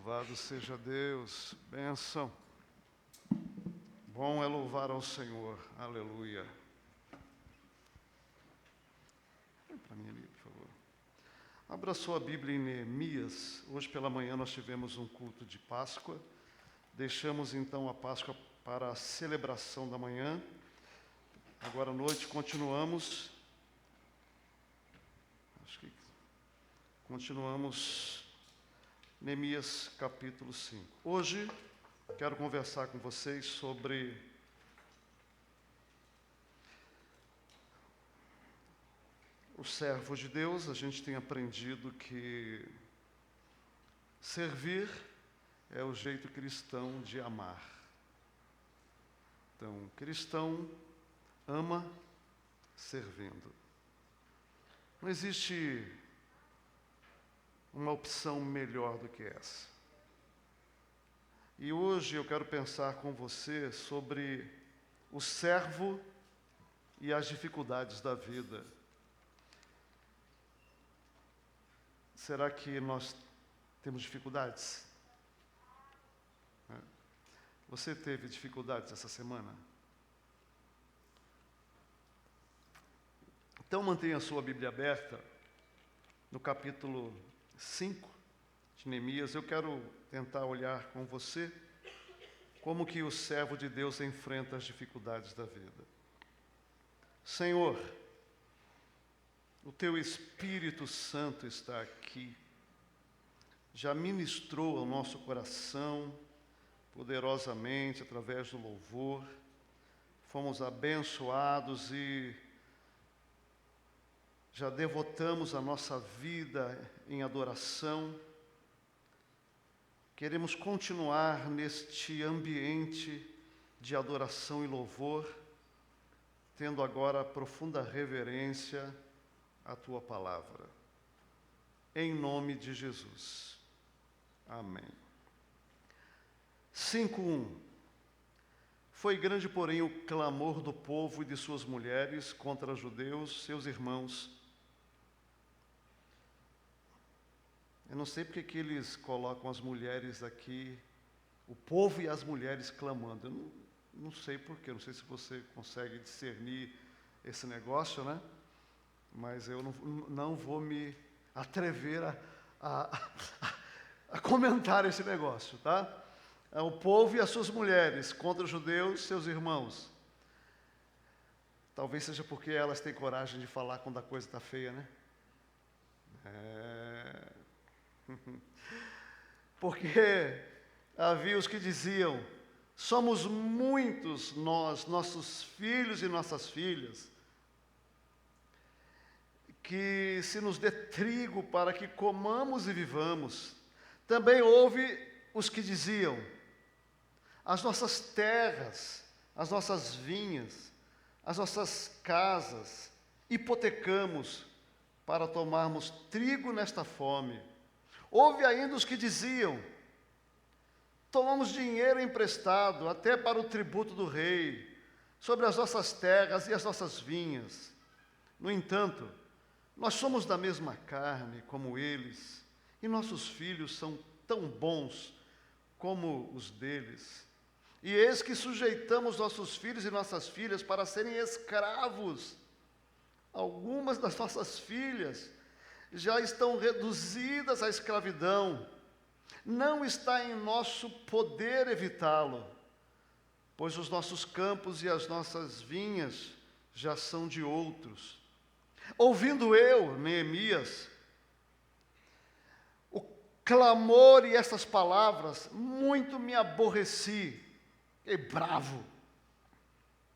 Louvado seja Deus, bênção. Bom é louvar ao Senhor, aleluia. Vem para mim ali, por favor. Abra sua Bíblia em Neemias. Hoje pela manhã nós tivemos um culto de Páscoa. Deixamos então a Páscoa para a celebração da manhã. Agora à noite continuamos. Continuamos Neemias capítulo 5. Hoje quero conversar com vocês sobre os servos de Deus. A gente tem aprendido que servir é o jeito cristão de amar. Então, cristão ama servindo. Não existe uma opção melhor do que essa. E hoje eu quero pensar com você sobre o servo e as dificuldades da vida. Será que nós temos dificuldades? Você teve dificuldades essa semana? Então mantenha a sua Bíblia aberta no capítulo 5 de Neemias. Eu quero tentar olhar com você como que o servo de Deus enfrenta as dificuldades da vida. Senhor, o Teu Espírito Santo está aqui, já ministrou ao nosso coração poderosamente através do louvor, fomos abençoados e já devotamos a nossa vida em adoração. Queremos continuar neste ambiente de adoração e louvor, tendo agora profunda reverência à Tua palavra. Em nome de Jesus. Amém. 5:1. Foi grande, porém, o clamor do povo e de suas mulheres contra os judeus, seus irmãos. Eu não sei porque que eles colocam as mulheres aqui, o povo e as mulheres clamando. Eu não sei porquê, não sei se você consegue discernir esse negócio, né? Mas eu não vou me atrever a comentar esse negócio, tá? O povo e as suas mulheres contra os judeus, seus irmãos. Talvez seja porque elas têm coragem de falar quando a coisa está feia, né? Porque havia os que diziam: somos muitos nós, nossos filhos e nossas filhas, que se nos dê trigo para que comamos e vivamos. Também houve os que diziam: as nossas terras, as nossas vinhas, as nossas casas, hipotecamos para tomarmos trigo nesta fome. Houve ainda os que diziam: tomamos dinheiro emprestado até para o tributo do rei, sobre as nossas terras e as nossas vinhas. No entanto, nós somos da mesma carne como eles, e nossos filhos são tão bons como os deles. E eis que sujeitamos nossos filhos e nossas filhas para serem escravos. Algumas das nossas filhas já estão reduzidas à escravidão. Não está em nosso poder evitá-lo, pois os nossos campos e as nossas vinhas já são de outros. Ouvindo eu, Neemias, o clamor e essas palavras, muito me aborreci, fiquei bravo,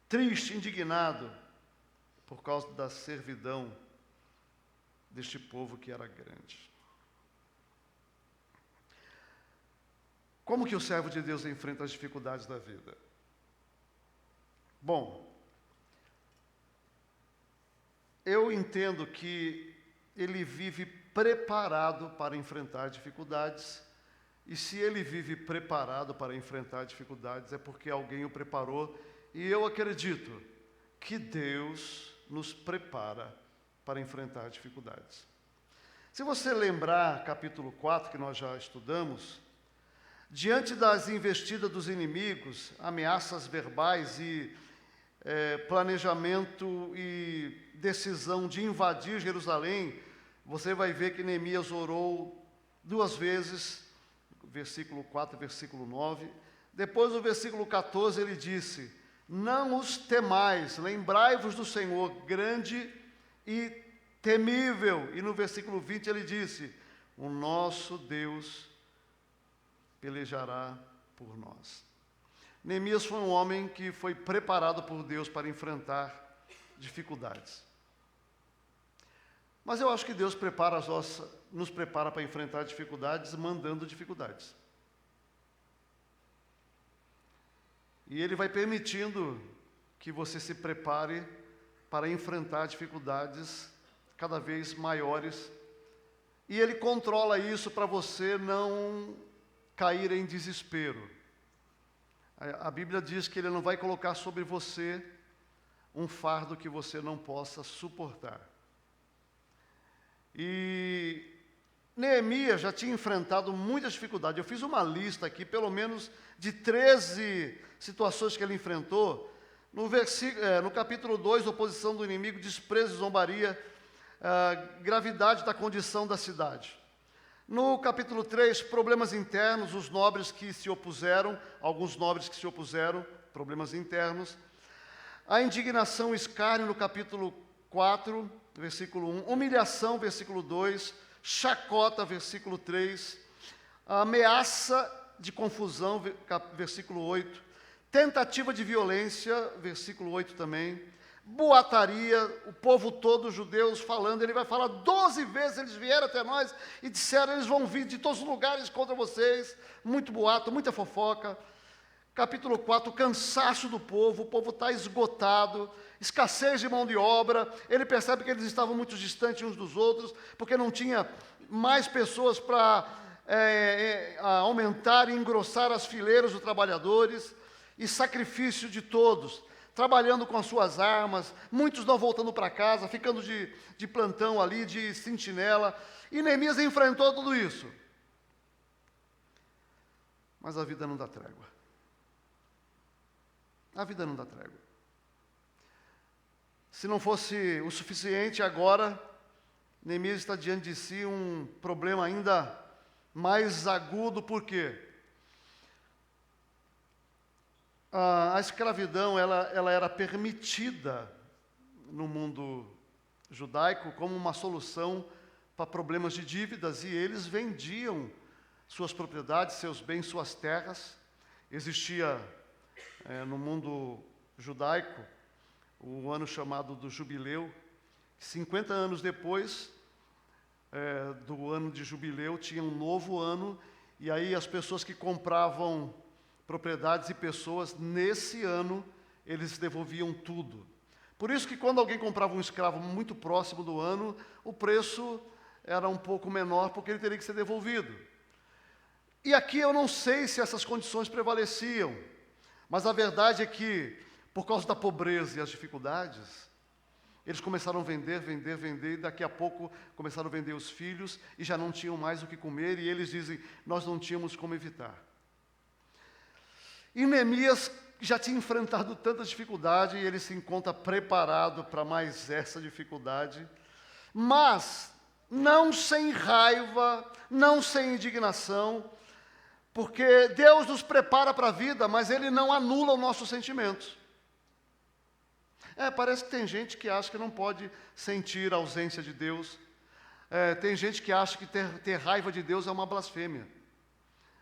triste, indignado, por causa da servidão deste povo que era grande. Como que o servo de Deus enfrenta as dificuldades da vida? Bom, eu entendo que ele vive preparado para enfrentar dificuldades, e se ele vive preparado para enfrentar dificuldades, é porque alguém o preparou, e eu acredito que Deus nos prepara para enfrentar dificuldades. Se você lembrar capítulo 4, que nós já estudamos, Diante das investidas dos inimigos, ameaças verbais e planejamento e decisão de invadir Jerusalém, você vai ver que Neemias orou 2 vezes, versículo 4 e versículo 9. Depois, no versículo 14, ele disse: não os temais, lembrai-vos do Senhor, grande e temível. E no versículo 20 ele disse: o nosso Deus pelejará por nós. Neemias foi um homem que foi preparado por Deus para enfrentar dificuldades. Mas eu acho que Deus nos prepara para enfrentar dificuldades, mandando dificuldades. E Ele vai permitindo que você se prepare para enfrentar dificuldades cada vez maiores. E Ele controla isso para você não cair em desespero. A Bíblia diz que Ele não vai colocar sobre você um fardo que você não possa suportar. E Neemias já tinha enfrentado muitas dificuldades. Eu fiz uma lista aqui, pelo menos, de 13 situações que ele enfrentou. No capítulo 2, oposição do inimigo, desprezo e zombaria, gravidade da condição da cidade. No capítulo 3, problemas internos, os nobres que se opuseram, alguns nobres que se opuseram, problemas internos. A indignação e escárnio, no capítulo 4, versículo 1. Humilhação, versículo 2. Chacota, versículo 3. Ameaça de confusão, versículo 8. Tentativa de violência, versículo 8 também. Boataria, o povo todo, os judeus falando, ele vai falar 12 vezes, eles vieram até nós e disseram, eles vão vir de todos os lugares contra vocês, muito boato, muita fofoca. Capítulo 4, cansaço do povo, o povo está esgotado, escassez de mão de obra, ele percebe que eles estavam muito distantes uns dos outros, porque não tinha mais pessoas para aumentar e engrossar as fileiras dos trabalhadores, e sacrifício de todos, trabalhando com as suas armas, muitos não voltando para casa, ficando de plantão ali, de sentinela, e Neemias enfrentou tudo isso. Mas a vida não dá trégua. A vida não dá trégua. Se não fosse o suficiente agora, Neemias está diante de si um problema ainda mais agudo, por quê? A escravidão, ela era permitida no mundo judaico como uma solução para problemas de dívidas, e eles vendiam suas propriedades, seus bens, suas terras. Existia no mundo judaico o ano chamado do jubileu. 50 anos depois do ano de jubileu, tinha um novo ano, e aí as pessoas que compravam propriedades e pessoas, nesse ano, eles devolviam tudo. Por isso que quando alguém comprava um escravo muito próximo do ano, o preço era um pouco menor, porque ele teria que ser devolvido. E aqui eu não sei se essas condições prevaleciam, mas a verdade é que, por causa da pobreza e as dificuldades, eles começaram a vender, e daqui a pouco começaram a vender os filhos, e já não tinham mais o que comer, e eles dizem, nós não tínhamos como evitar. E Neemias já tinha enfrentado tanta dificuldade, e ele se encontra preparado para mais essa dificuldade, mas não sem raiva, não sem indignação, porque Deus nos prepara para a vida, mas Ele não anula os nossos sentimentos. Parece que tem gente que acha que não pode sentir a ausência de Deus. Tem gente que acha que ter raiva de Deus é uma blasfêmia.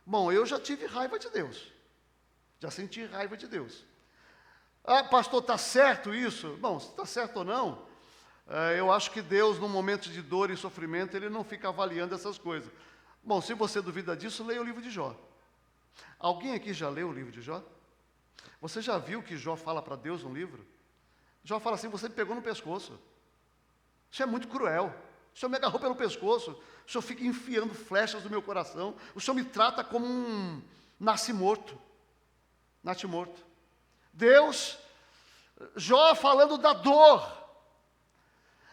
Bom, eu já tive raiva de Deus. Já senti raiva de Deus. Pastor, está certo isso? Bom, se está certo ou não, eu acho que Deus, num momento de dor e sofrimento, Ele não fica avaliando essas coisas. Bom, se você duvida disso, leia o livro de Jó. Alguém aqui já leu o livro de Jó? Você já viu que Jó fala para Deus no livro? Jó fala assim, você me pegou no pescoço. Isso é muito cruel. O Senhor me agarrou pelo pescoço. O Senhor fica enfiando flechas no meu coração. O Senhor me trata como um nasce-morto. Nasce-morto. Deus, Jó falando da dor.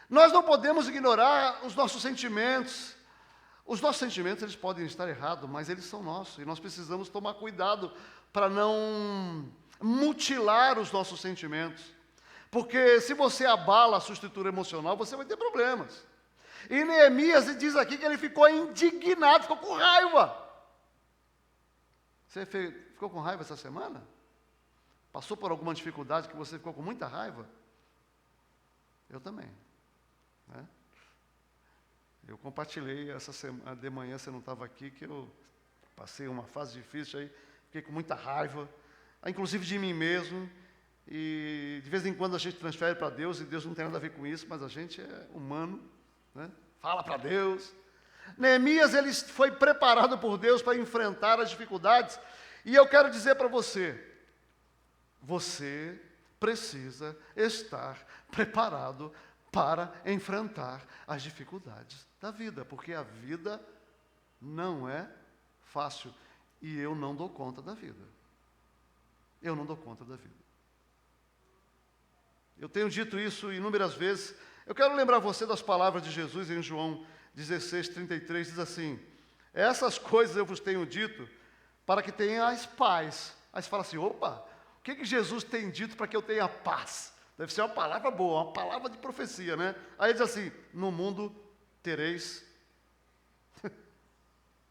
Nós não podemos ignorar os nossos sentimentos, Os nossos sentimentos, eles podem estar errados, mas eles são nossos. E nós precisamos tomar cuidado para não mutilar os nossos sentimentos. Porque se você abala a sua estrutura emocional, você vai ter problemas. E Neemias diz aqui que ele ficou indignado, ficou com raiva. Você ficou com raiva essa semana? Passou por alguma dificuldade que você ficou com muita raiva? Eu também. Né? Eu compartilhei essa semana, de manhã você não estava aqui, que eu passei uma fase difícil aí, fiquei com muita raiva, inclusive de mim mesmo, e de vez em quando a gente transfere para Deus, e Deus não tem nada a ver com isso, mas a gente é humano, né? Fala para Deus. Neemias, ele foi preparado por Deus para enfrentar as dificuldades, e eu quero dizer para você, você precisa estar preparado para enfrentar as dificuldades da vida, porque a vida não é fácil, e eu não dou conta da vida. Eu não dou conta da vida. Eu tenho dito isso inúmeras vezes. Eu quero lembrar você das palavras de Jesus em João 16:33, diz assim: essas coisas eu vos tenho dito para que tenhais paz. Aí você fala assim, opa, o que Jesus tem dito para que eu tenha paz? Deve ser uma palavra boa, uma palavra de profecia, né? Aí diz assim, no mundo tereis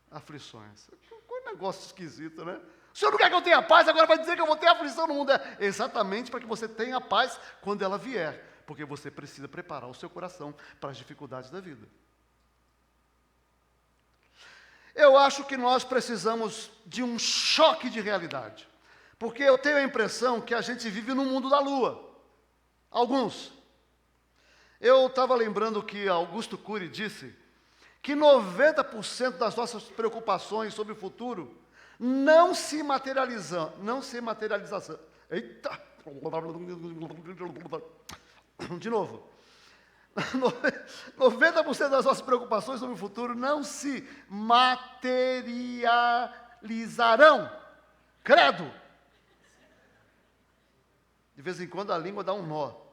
aflições. Que negócio esquisito, né? O senhor não quer que eu tenha paz, agora vai dizer que eu vou ter aflição no mundo. É exatamente para que você tenha paz quando ela vier, porque você precisa preparar o seu coração para as dificuldades da vida. Eu acho que nós precisamos de um choque de realidade, porque eu tenho a impressão que a gente vive no mundo da lua. Alguns. Eu estava lembrando que Augusto Cury disse que 90% das nossas preocupações sobre o futuro não se materializam. Eita! De novo. 90% das nossas preocupações sobre o futuro não se materializarão. Credo! De vez em quando a língua dá um nó.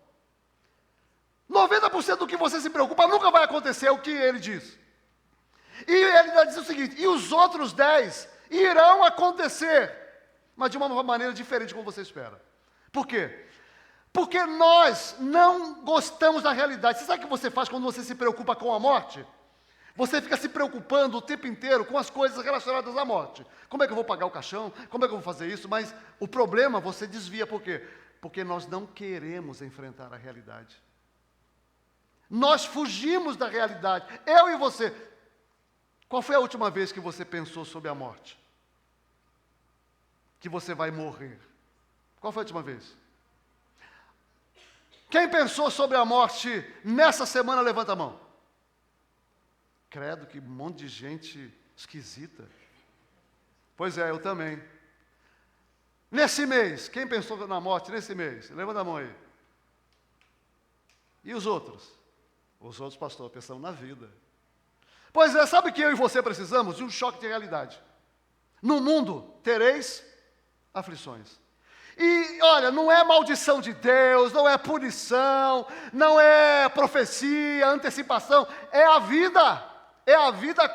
90% do que você se preocupa nunca vai acontecer, é o que ele diz. E ele ainda diz o seguinte, e os outros 10 irão acontecer, mas de uma maneira diferente como você espera. Por quê? Porque nós não gostamos da realidade. Você sabe o que você faz quando você se preocupa com a morte? Você fica se preocupando o tempo inteiro com as coisas relacionadas à morte. Como é que eu vou pagar o caixão? Como é que eu vou fazer isso? Mas o problema você desvia, por quê? Porque nós não queremos enfrentar a realidade. Nós fugimos da realidade. Eu e você. Qual foi a última vez que você pensou sobre a morte? Que você vai morrer. Qual foi a última vez? Quem pensou sobre a morte nessa semana, levanta a mão. Credo, que monte de gente esquisita. Pois é, eu também. Nesse mês, quem pensou na morte nesse mês? Levanta a mão aí. E os outros? Os outros, pastor, pensando na vida. Pois é, sabe que eu e você precisamos de um choque de realidade. No mundo tereis aflições. E, olha, não é maldição de Deus, não é punição, não é profecia, antecipação, é a vida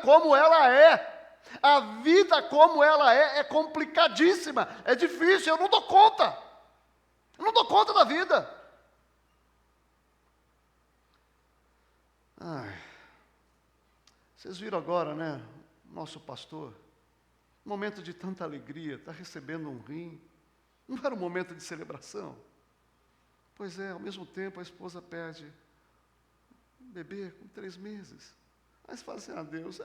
como ela é. A vida como ela é complicadíssima, é difícil, eu não dou conta da vida. Ai, vocês viram agora, né, nosso pastor, momento de tanta alegria, está recebendo um rim. Não era um momento de celebração? Pois é, ao mesmo tempo a esposa perde um bebê com 3 meses. Aí você fala assim, Deus,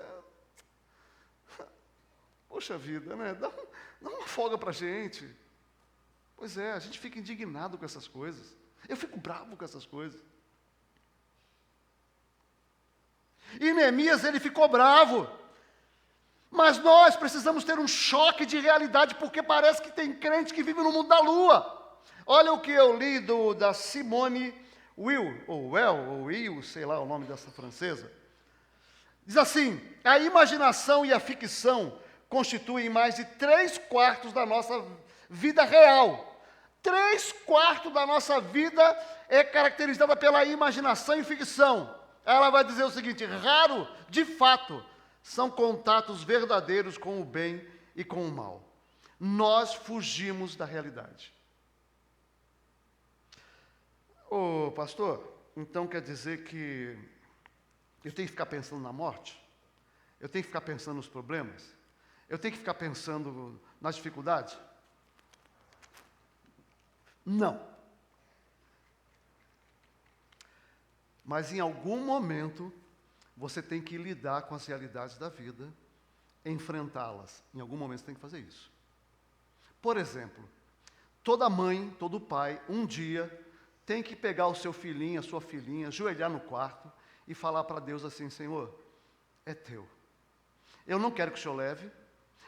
poxa vida, né? Dá uma folga para a gente. Pois é, a gente fica indignado com essas coisas. Eu fico bravo com essas coisas. E Neemias, ele ficou bravo. Mas nós precisamos ter um choque de realidade, porque parece que tem crente que vive no mundo da lua. Olha o que eu li da Simone Weil, sei lá o nome dessa francesa. Diz assim, a imaginação e a ficção constituem mais de 3/4 da nossa vida real. 3/4 da nossa vida é caracterizada pela imaginação e ficção. Ela vai dizer o seguinte, raro, de fato, são contatos verdadeiros com o bem e com o mal. Nós fugimos da realidade. Ô, pastor, então quer dizer que eu tenho que ficar pensando na morte? Eu tenho que ficar pensando nos problemas? Eu tenho que ficar pensando nas dificuldades? Não. Mas em algum momento, você tem que lidar com as realidades da vida, enfrentá-las. Em algum momento você tem que fazer isso. Por exemplo, toda mãe, todo pai, um dia, tem que pegar o seu filhinho, a sua filhinha, ajoelhar no quarto e falar para Deus assim: Senhor, é teu. Eu não quero que o Senhor leve,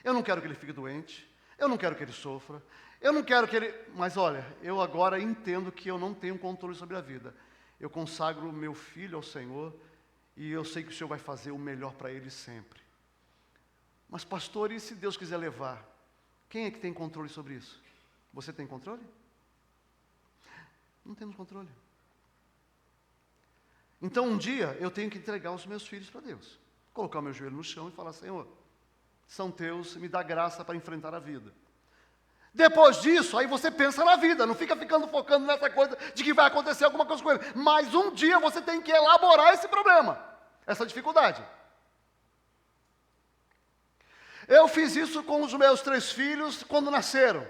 eu não quero que ele fique doente, eu não quero que ele sofra, eu não quero que ele... Mas olha, eu agora entendo que eu não tenho controle sobre a vida. Eu consagro o meu filho ao Senhor e eu sei que o Senhor vai fazer o melhor para ele sempre. Mas pastor, e se Deus quiser levar? Quem é que tem controle sobre isso? Você tem controle? Não temos controle. Então um dia eu tenho que entregar os meus filhos para Deus. Colocar o meu joelho no chão e falar: Senhor, são teus, me dá graça para enfrentar a vida. Depois disso, aí você pensa na vida, não fica ficando focando nessa coisa de que vai acontecer alguma coisa com ele. Mas um dia você tem que elaborar esse problema, essa dificuldade. Eu fiz isso com os meus 3 filhos quando nasceram.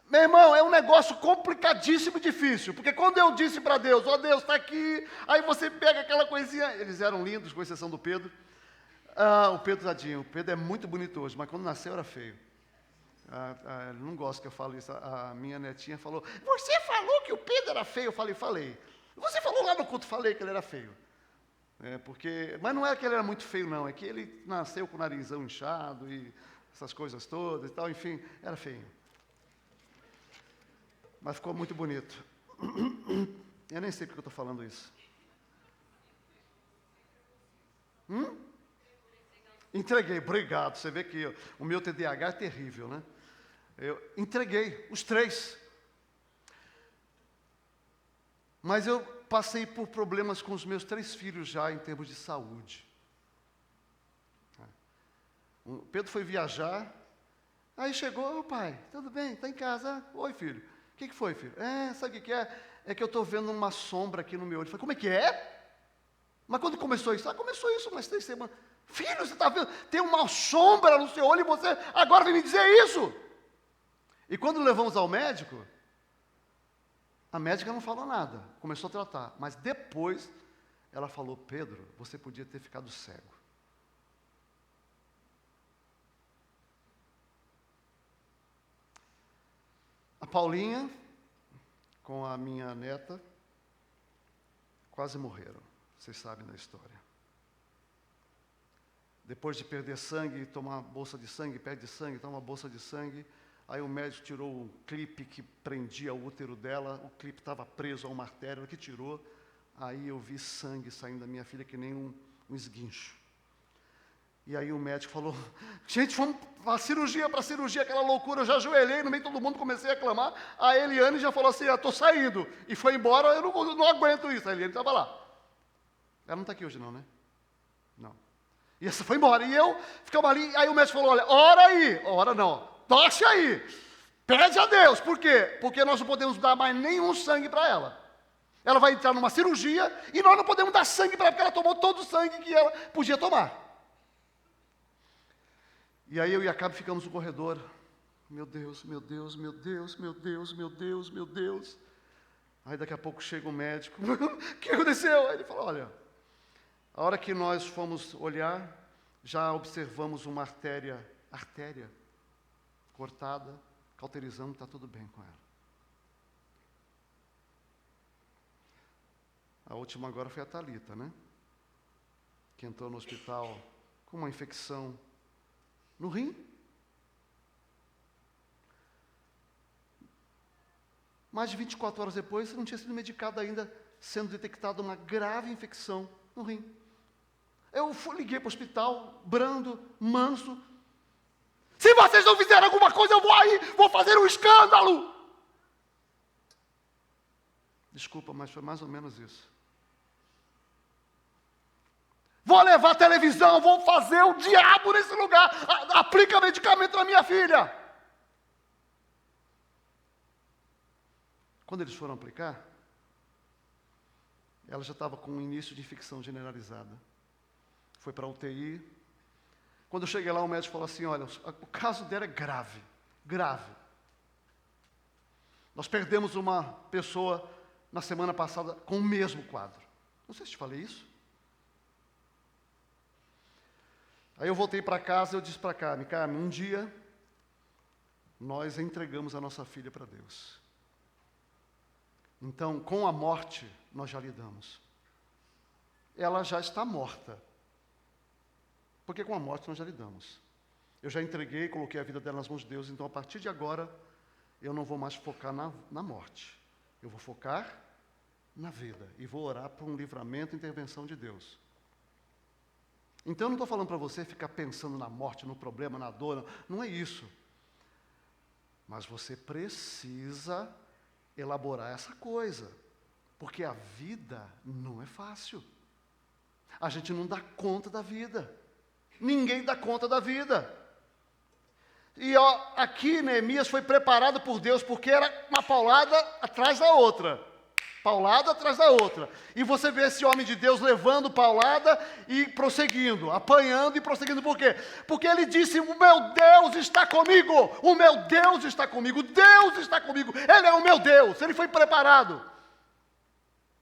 Meu irmão, é um negócio complicadíssimo e difícil, porque quando eu disse para Deus: ó Deus, está aqui, aí você pega aquela coisinha, eles eram lindos, com exceção do Pedro. O Pedro, tadinho, o Pedro é muito bonito hoje, mas quando nasceu era feio. Ele não gosta que eu fale isso. A minha netinha falou: você falou que o Pedro era feio? Eu falei. Você falou lá no culto, falei que ele era feio. Mas não é que ele era muito feio, não, é que ele nasceu com o narizão inchado e essas coisas todas e tal, enfim, era feio. Mas ficou muito bonito. Eu nem sei porque eu estou falando isso. Entreguei, obrigado. Você vê que o meu TDAH é terrível, né? Eu entreguei, os 3. Mas eu passei por problemas com os meus 3 filhos já em termos de saúde. O Pedro foi viajar, aí chegou: pai, tudo bem, está em casa? Oi, filho. O que foi, filho? Sabe o que é? É que eu estou vendo uma sombra aqui no meu olho. Eu falei: como é que é? Mas quando começou isso? Começou isso umas 3 semanas. Filho, você está vendo? Tem uma sombra no seu olho e você agora vem me dizer isso. E quando levamos ao médico, a médica não falou nada, começou a tratar. Mas depois ela falou: Pedro, você podia ter ficado cego. A Paulinha, com a minha neta, quase morreram. Vocês sabem da história. Depois de perder sangue, tomar bolsa de sangue, perde sangue, toma bolsa de sangue. Aí o médico tirou o clipe que prendia o útero dela, o clipe estava preso a uma artéria, que tirou. Aí eu vi sangue saindo da minha filha que nem um esguincho. E aí o médico falou: gente, vamos para a cirurgia, aquela loucura. Eu já ajoelhei, no meio de todo mundo comecei a clamar. A Eliane já falou assim: estou saindo. E foi embora, eu não aguento isso. A Eliane estava lá. Ela não está aqui hoje não, né? Não. E essa foi embora. E eu ficava ali, aí o médico falou: olha, ora aí. Ora não, toque aí. Pede a Deus. Por quê? Porque nós não podemos dar mais nenhum sangue para ela. Ela vai entrar numa cirurgia e nós não podemos dar sangue para ela, porque ela tomou todo o sangue que ela podia tomar. E aí eu e a Cabe ficamos no corredor. Meu Deus, meu Deus, meu Deus, meu Deus, meu Deus, meu Deus. Aí daqui a pouco chega o médico. O que aconteceu? Aí ele falou: olha, a hora que nós fomos olhar, já observamos uma artéria cortada, cauterizando, está tudo bem com ela. A última agora foi a Thalita, né? Que entrou no hospital com uma infecção no rim. Mais de 24 horas depois, não tinha sido medicada ainda, sendo detectada uma grave infecção no rim. Eu liguei para o hospital, brando, manso. Se vocês não fizerem alguma coisa, eu vou aí, vou fazer um escândalo. Desculpa, mas foi mais ou menos isso. Vou levar televisão, vou fazer o diabo nesse lugar. Aplica medicamento na minha filha. Quando eles foram aplicar, ela já estava com um início de infecção generalizada. Foi para a UTI. Quando eu cheguei lá, o médico falou assim, olha, o caso dela é grave, grave. Nós perdemos uma pessoa na semana passada com o mesmo quadro. Não sei se te falei isso. Aí eu voltei para casa e eu disse para Carmen, um dia nós entregamos a nossa filha para Deus. Então, com a morte, nós já lidamos. Ela já está morta. Porque com a morte nós já lidamos. Eu já entreguei, coloquei a vida dela nas mãos de Deus, então a partir de agora, eu não vou mais focar na morte. Eu vou focar na vida. E vou orar por um livramento e intervenção de Deus. Então eu não estou falando para você ficar pensando na morte, no problema, na dor, não é isso. Mas você precisa elaborar essa coisa, porque a vida não é fácil. A gente não dá conta da vida. Ninguém dá conta da vida. E aqui Neemias foi preparado por Deus, porque era uma paulada atrás da outra. Paulada atrás da outra. E você vê esse homem de Deus levando paulada e prosseguindo, apanhando e prosseguindo. Por quê? Porque ele disse, o meu Deus está comigo. O meu Deus está comigo. Deus está comigo. Ele é o meu Deus. Ele foi preparado.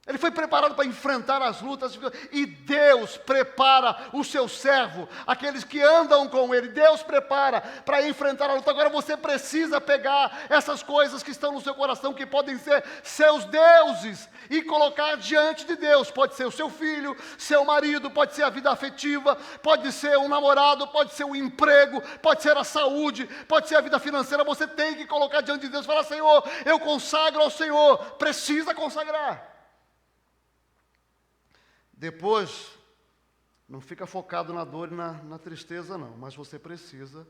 Ele foi preparado para enfrentar as lutas. E Deus prepara o seu servo, aqueles que andam com ele. Deus prepara para enfrentar a luta. Agora você precisa pegar essas coisas que estão no seu coração, que podem ser seus deuses, e colocar diante de Deus. Pode ser o seu filho, seu marido, pode ser a vida afetiva, pode ser um namorado, pode ser o emprego, pode ser a saúde, pode ser a vida financeira. Você tem que colocar diante de Deus e falar, Senhor, eu consagro ao Senhor. Precisa consagrar. Depois, não fica focado na dor e na tristeza, não. Mas você precisa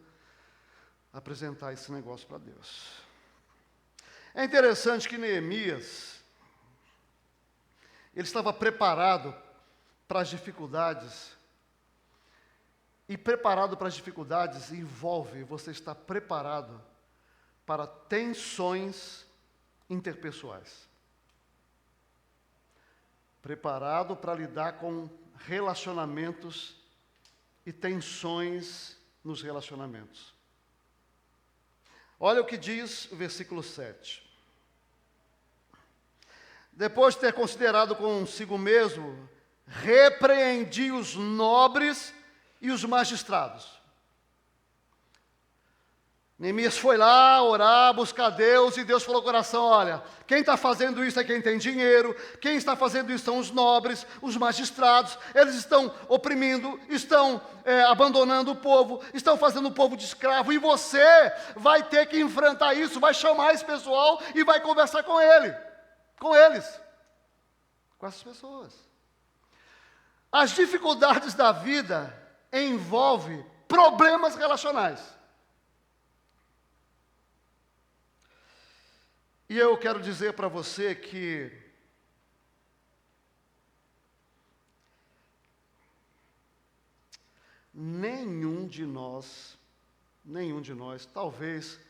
apresentar esse negócio para Deus. É interessante que Neemias, ele estava preparado para as dificuldades. E preparado para as dificuldades envolve você estar preparado para tensões interpessoais. Preparado para lidar com relacionamentos e tensões nos relacionamentos. Olha o que diz o versículo 7. Depois de ter considerado consigo mesmo, repreendi os nobres e os magistrados. Neemias foi lá orar, buscar Deus, e Deus falou ao coração, olha, quem está fazendo isso é quem tem dinheiro, quem está fazendo isso são os nobres, os magistrados, eles estão oprimindo, estão abandonando o povo, estão fazendo o povo de escravo, e você vai ter que enfrentar isso, vai chamar esse pessoal e vai conversar com eles, com essas pessoas. As dificuldades da vida envolvem problemas relacionais. E eu quero dizer para você que nenhum de nós, talvez,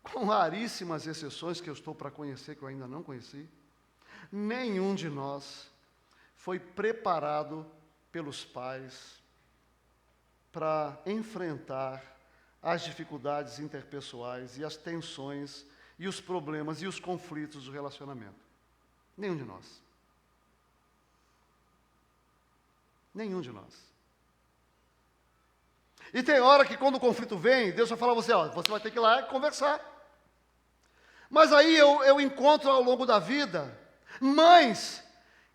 com raríssimas exceções que eu estou para conhecer, que eu ainda não conheci, nenhum de nós foi preparado pelos pais para enfrentar as dificuldades interpessoais e as tensões e os problemas e os conflitos do relacionamento. Nenhum de nós. Nenhum de nós. E tem hora que quando o conflito vem, Deus vai falar a você, ó, você vai ter que ir lá conversar. Mas aí eu encontro ao longo da vida mães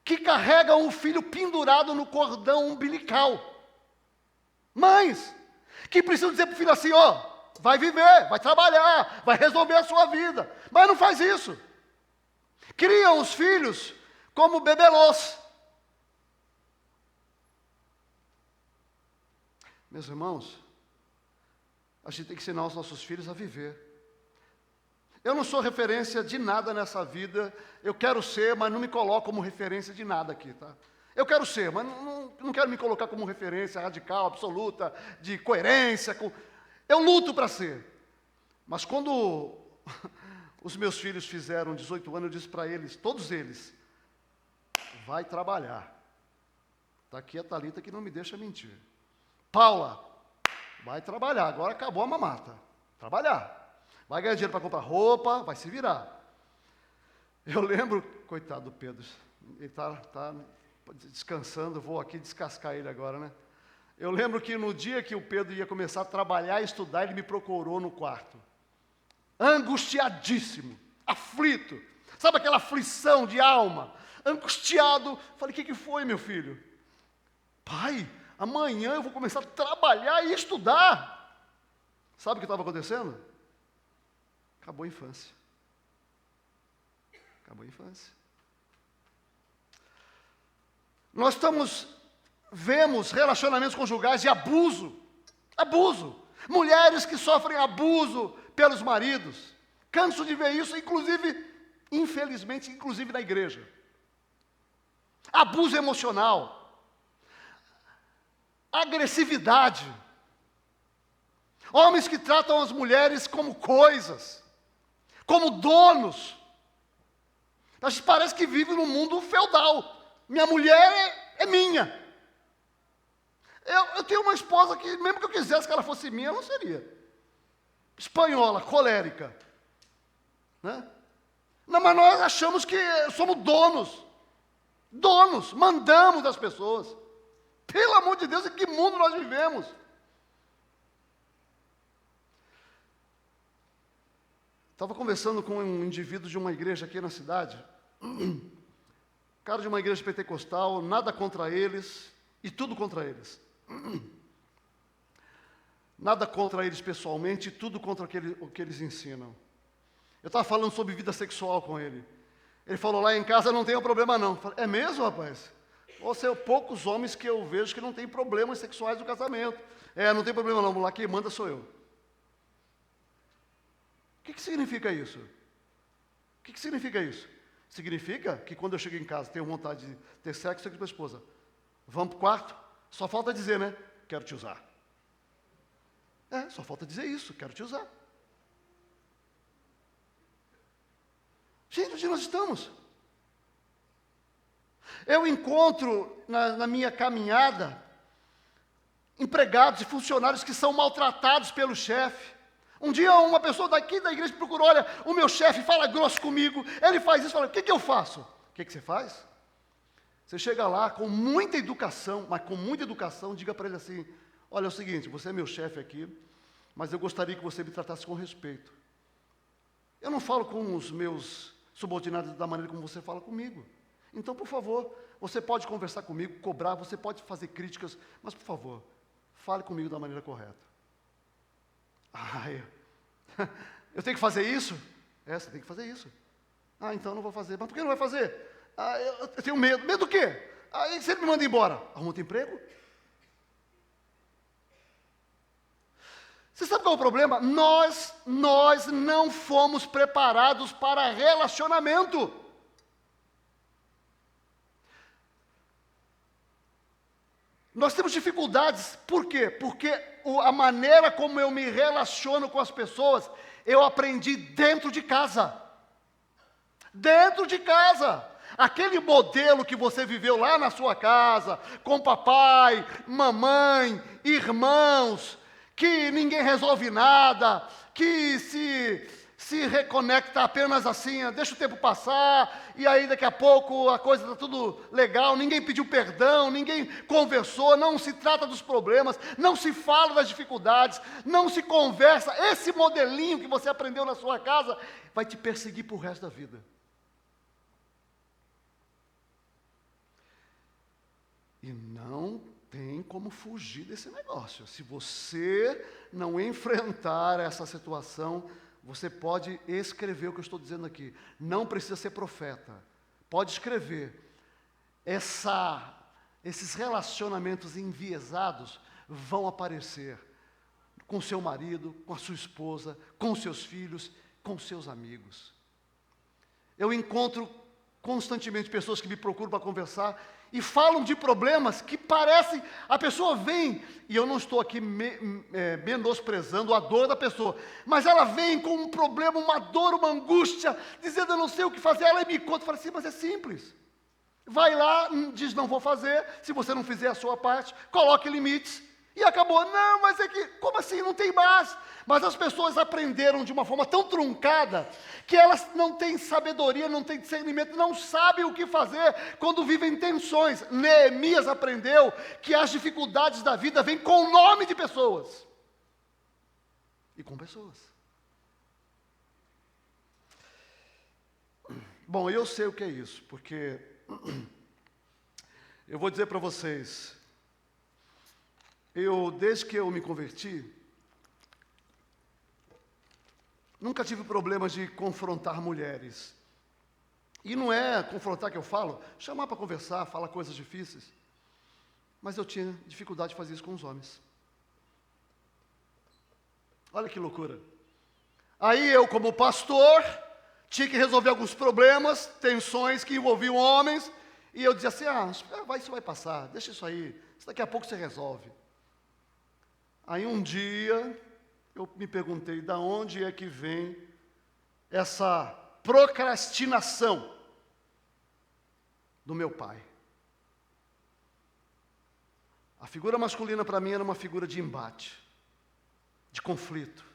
que carregam um filho pendurado no cordão umbilical. Mães que precisam dizer para o filho assim, ó, vai viver, vai trabalhar, vai resolver a sua vida. Mas não faz isso. Criam os filhos como bebelôs. Meus irmãos, a gente tem que ensinar os nossos filhos a viver. Eu não sou referência de nada nessa vida. Eu quero ser, mas não me coloco como referência de nada aqui, tá? Eu quero ser, mas não quero me colocar como referência radical, absoluta, de coerência. Eu luto para ser. Mas quando os meus filhos fizeram 18 anos, eu disse para eles, todos eles, vai trabalhar. Está aqui a Thalita que não me deixa mentir. Paula, vai trabalhar, agora acabou a mamata. Trabalhar. Vai ganhar dinheiro para comprar roupa, vai se virar. Eu lembro, coitado do Pedro, ele está descansando, vou aqui descascar ele agora, né? Eu lembro que no dia que o Pedro ia começar a trabalhar e estudar, ele me procurou no quarto. Angustiadíssimo, aflito. Sabe aquela aflição de alma? Angustiado. Falei, o que foi, meu filho? Pai, amanhã eu vou começar a trabalhar e estudar. Sabe o que estava acontecendo? Acabou a infância. Acabou a infância. Nós vemos relacionamentos conjugais de abuso. Abuso. Mulheres que sofrem abuso pelos maridos. Canso de ver isso, inclusive, infelizmente, inclusive na igreja. Abuso emocional. Agressividade. Homens que tratam as mulheres como coisas, como donos. A gente parece que vive num mundo feudal. Minha mulher é minha. Eu tenho uma esposa que, mesmo que eu quisesse que ela fosse minha, eu não seria. Espanhola, colérica. Né? Não, mas nós achamos que somos donos. Donos, mandamos das pessoas. Pelo amor de Deus, em que mundo nós vivemos? Estava conversando com um indivíduo de uma igreja aqui na cidade, cara de uma igreja pentecostal, nada contra eles e tudo contra eles. Nada contra eles pessoalmente e tudo contra o que eles ensinam. Eu estava falando sobre vida sexual com ele. Ele falou, lá em casa não tem problema não. Eu falei, é mesmo, rapaz? Você é poucos homens que eu vejo que não tem problemas sexuais no casamento. Não tem problema não, vamos lá, quem manda sou eu. O que significa isso? O que significa isso? Significa que quando eu chego em casa, tenho vontade de ter sexo com a minha esposa. Vamos para o quarto? Só falta dizer, né? Quero te usar. Só falta dizer isso, quero te usar. Gente, onde nós estamos? Eu encontro na minha caminhada empregados e funcionários que são maltratados pelo chefe. Um dia uma pessoa daqui da igreja procurou, olha, o meu chefe fala grosso comigo, ele faz isso, fala, o que eu faço? O que você faz? Você chega lá com muita educação, mas com muita educação, diga para ele assim, olha, é o seguinte, você é meu chefe aqui, mas eu gostaria que você me tratasse com respeito. Eu não falo com os meus subordinados da maneira como você fala comigo. Então, por favor, você pode conversar comigo, cobrar, você pode fazer críticas, mas, por favor, fale comigo da maneira correta. Eu tenho que fazer isso? Você tem que fazer isso. Então não vou fazer. Mas por que não vai fazer? Eu tenho medo. Medo do quê? Se ele me manda embora, arruma outro emprego? Você sabe qual é o problema? Nós não fomos preparados para relacionamento. Nós temos dificuldades, por quê? Porque a maneira como eu me relaciono com as pessoas, eu aprendi dentro de casa. Dentro de casa. Aquele modelo que você viveu lá na sua casa, com papai, mamãe, irmãos, que ninguém resolve nada, que se reconecta apenas assim, deixa o tempo passar, e aí daqui a pouco a coisa está tudo legal, ninguém pediu perdão, ninguém conversou, não se trata dos problemas, não se fala das dificuldades, não se conversa. Esse modelinho que você aprendeu na sua casa vai te perseguir para o resto da vida. E não tem como fugir desse negócio. Se você não enfrentar essa situação, você pode escrever o que eu estou dizendo aqui. Não precisa ser profeta. Pode escrever. Esses relacionamentos enviesados vão aparecer com seu marido, com a sua esposa, com seus filhos, com seus amigos. Eu encontro constantemente pessoas que me procuram para conversar e falam de problemas que parecem, a pessoa vem, e eu não estou aqui menosprezando a dor da pessoa, mas ela vem com um problema, uma dor, uma angústia, dizendo eu não sei o que fazer, ela me conta, fala assim, mas é simples. Vai lá, diz não vou fazer, se você não fizer a sua parte, coloque limites, e acabou. Não, mas é que, como assim, não tem mais? Mas as pessoas aprenderam de uma forma tão truncada, que elas não têm sabedoria, não têm discernimento, não sabem o que fazer quando vivem tensões. Neemias aprendeu que as dificuldades da vida vêm com o nome de pessoas. E com pessoas. Bom, eu sei o que é isso, porque eu vou dizer para vocês, desde que eu me converti, nunca tive problemas de confrontar mulheres. E não é confrontar que eu falo, chamar para conversar, falar coisas difíceis. Mas eu tinha dificuldade de fazer isso com os homens. Olha que loucura. Aí eu, como pastor, tinha que resolver alguns problemas, tensões que envolviam homens, e eu dizia assim, isso vai passar, deixa isso aí, isso daqui a pouco você resolve. Aí um dia, eu me perguntei, de onde é que vem essa procrastinação do meu pai? A figura masculina para mim era uma figura de embate, de conflito.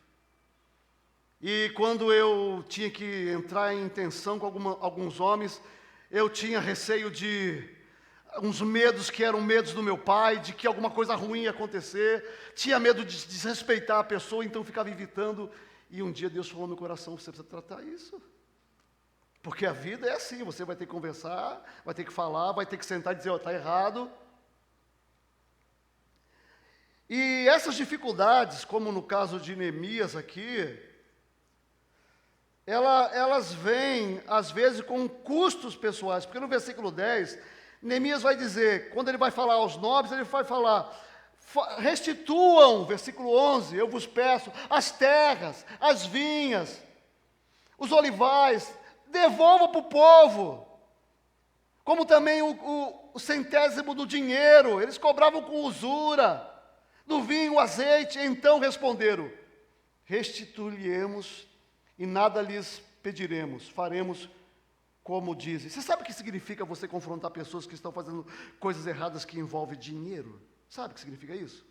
E quando eu tinha que entrar em tensão com alguns homens, eu tinha receio de uns medos que eram medos do meu pai, de que alguma coisa ruim ia acontecer, tinha medo de desrespeitar a pessoa, então ficava evitando. E um dia Deus falou no meu coração, você precisa tratar isso. Porque a vida é assim, você vai ter que conversar, vai ter que falar, vai ter que sentar e dizer, está errado. E essas dificuldades, como no caso de Neemias aqui, elas vêm, às vezes, com custos pessoais, porque no versículo 10, Neemias vai dizer, quando ele vai falar aos nobres, ele vai falar, restituam, versículo 11, eu vos peço, as terras, as vinhas, os olivais, devolvam para o povo, como também o centésimo do dinheiro, eles cobravam com usura, do vinho, o azeite. Então responderam, restituiremos e nada lhes pediremos, faremos como dizem. Você sabe o que significa você confrontar pessoas que estão fazendo coisas erradas que envolvem dinheiro? Sabe o que significa isso?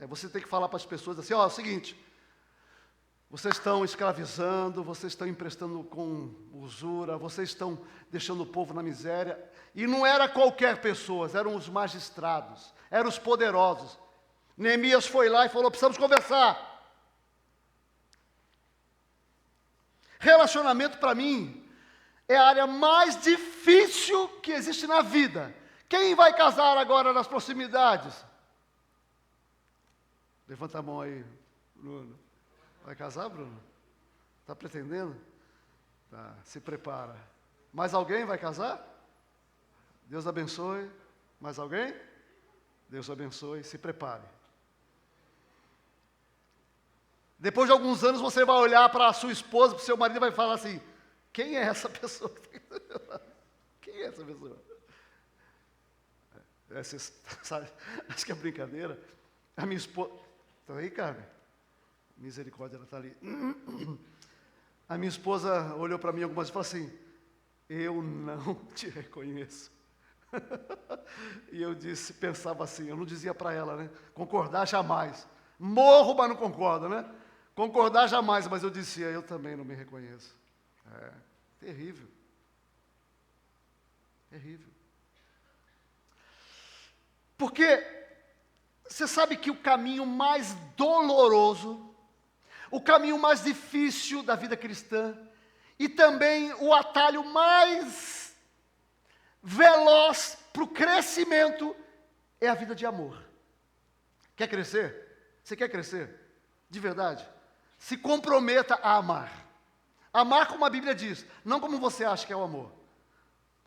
Você tem que falar para as pessoas assim, é o seguinte, vocês estão escravizando, vocês estão emprestando com usura, vocês estão deixando o povo na miséria. E não era qualquer pessoa, eram os magistrados, eram os poderosos. Neemias foi lá e falou, precisamos conversar. Relacionamento, para mim, é a área mais difícil que existe na vida. Quem vai casar agora nas proximidades? Levanta a mão aí, Bruno. Vai casar, Bruno? Está pretendendo? Tá, se prepara. Mais alguém vai casar? Deus abençoe. Mais alguém? Deus abençoe. Se prepare. Depois de alguns anos, você vai olhar para a sua esposa, para o seu marido e vai falar assim, quem é essa pessoa? Quem é essa pessoa? Sabe, acho que é brincadeira. A minha esposa... Está aí, Carmen? Misericórdia, ela está ali. A minha esposa olhou para mim algumas vezes e falou assim, eu não te reconheço. E eu pensava assim, eu não dizia para ela, né? Concordar jamais. Morro, mas não concordo, né? Concordar jamais, mas eu dizia, eu também não me reconheço. Terrível. Terrível. Porque você sabe que o caminho mais doloroso, o caminho mais difícil da vida cristã, e também o atalho mais veloz para o crescimento, é a vida de amor. Quer crescer? Você quer crescer? De verdade? Se comprometa a amar. Amar como a Bíblia diz, não como você acha que é o amor.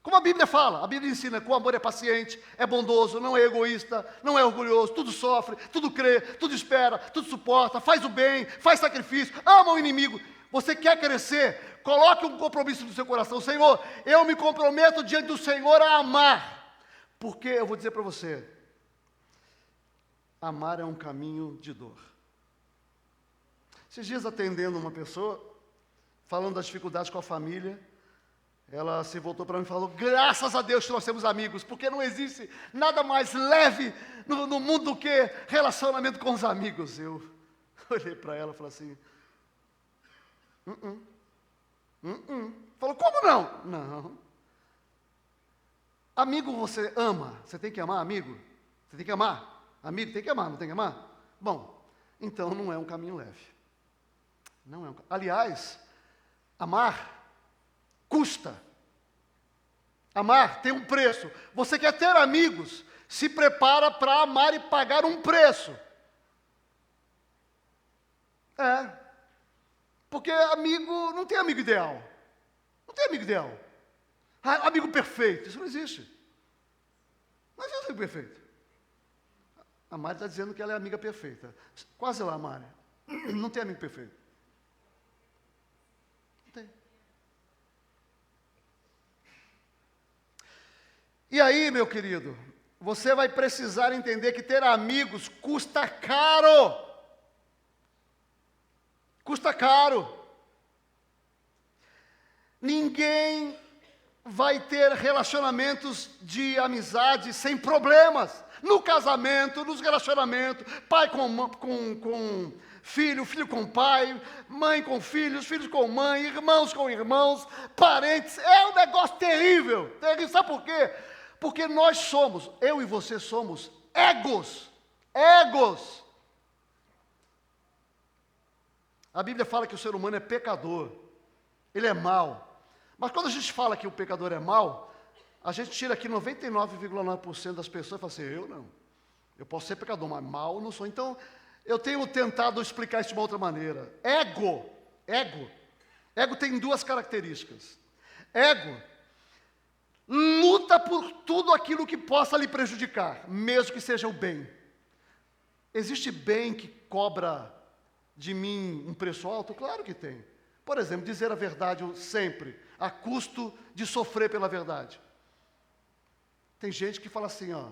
Como a Bíblia fala, a Bíblia ensina que o amor é paciente, é bondoso, não é egoísta, não é orgulhoso, tudo sofre, tudo crê, tudo espera, tudo suporta, faz o bem, faz sacrifício, ama o inimigo. Você quer crescer? Coloque um compromisso no seu coração. Senhor, eu me comprometo diante do Senhor a amar. Porque eu vou dizer para você, amar é um caminho de dor. Esses dias atendendo uma pessoa, falando das dificuldades com a família, ela se voltou para mim e falou, graças a Deus que nós temos amigos, porque não existe nada mais leve no mundo do que relacionamento com os amigos. Eu olhei para ela e falei assim, Falou, como não? Não. Amigo você ama, você tem que amar amigo? Você tem que amar? Amigo tem que amar, não tem que amar? Bom, então não é um caminho leve. Não é um... Aliás, amar custa. Amar tem um preço. Você quer ter amigos, se prepara para amar e pagar um preço. Porque amigo, não tem amigo ideal. Não tem amigo ideal. Amigo perfeito, isso não existe. Não existe amigo perfeito. A Mari está dizendo que ela é amiga perfeita. Quase lá, Mari. Não tem amigo perfeito. Não tem. E aí, meu querido, você vai precisar entender que ter amigos custa caro. Custa caro. Ninguém vai ter relacionamentos de amizade sem problemas. No casamento, nos relacionamentos, pai com filho, filho com pai, mãe com filhos, filhos com mãe, irmãos com irmãos, parentes. É um negócio terrível. Sabe por quê? Porque nós somos, eu e você somos egos. Egos. A Bíblia fala que o ser humano é pecador. Ele é mau. Mas quando a gente fala que o pecador é mau, a gente tira aqui 99,9% das pessoas e fala assim, eu não. Eu posso ser pecador, mas mau não sou. Então, eu tenho tentado explicar isso de uma outra maneira. Ego tem duas características. Ego luta por tudo aquilo que possa lhe prejudicar, mesmo que seja o bem. Existe bem que cobra de mim um preço alto? Claro que tem. Por exemplo, dizer a verdade sempre, a custo de sofrer pela verdade. Tem gente que fala assim, ó,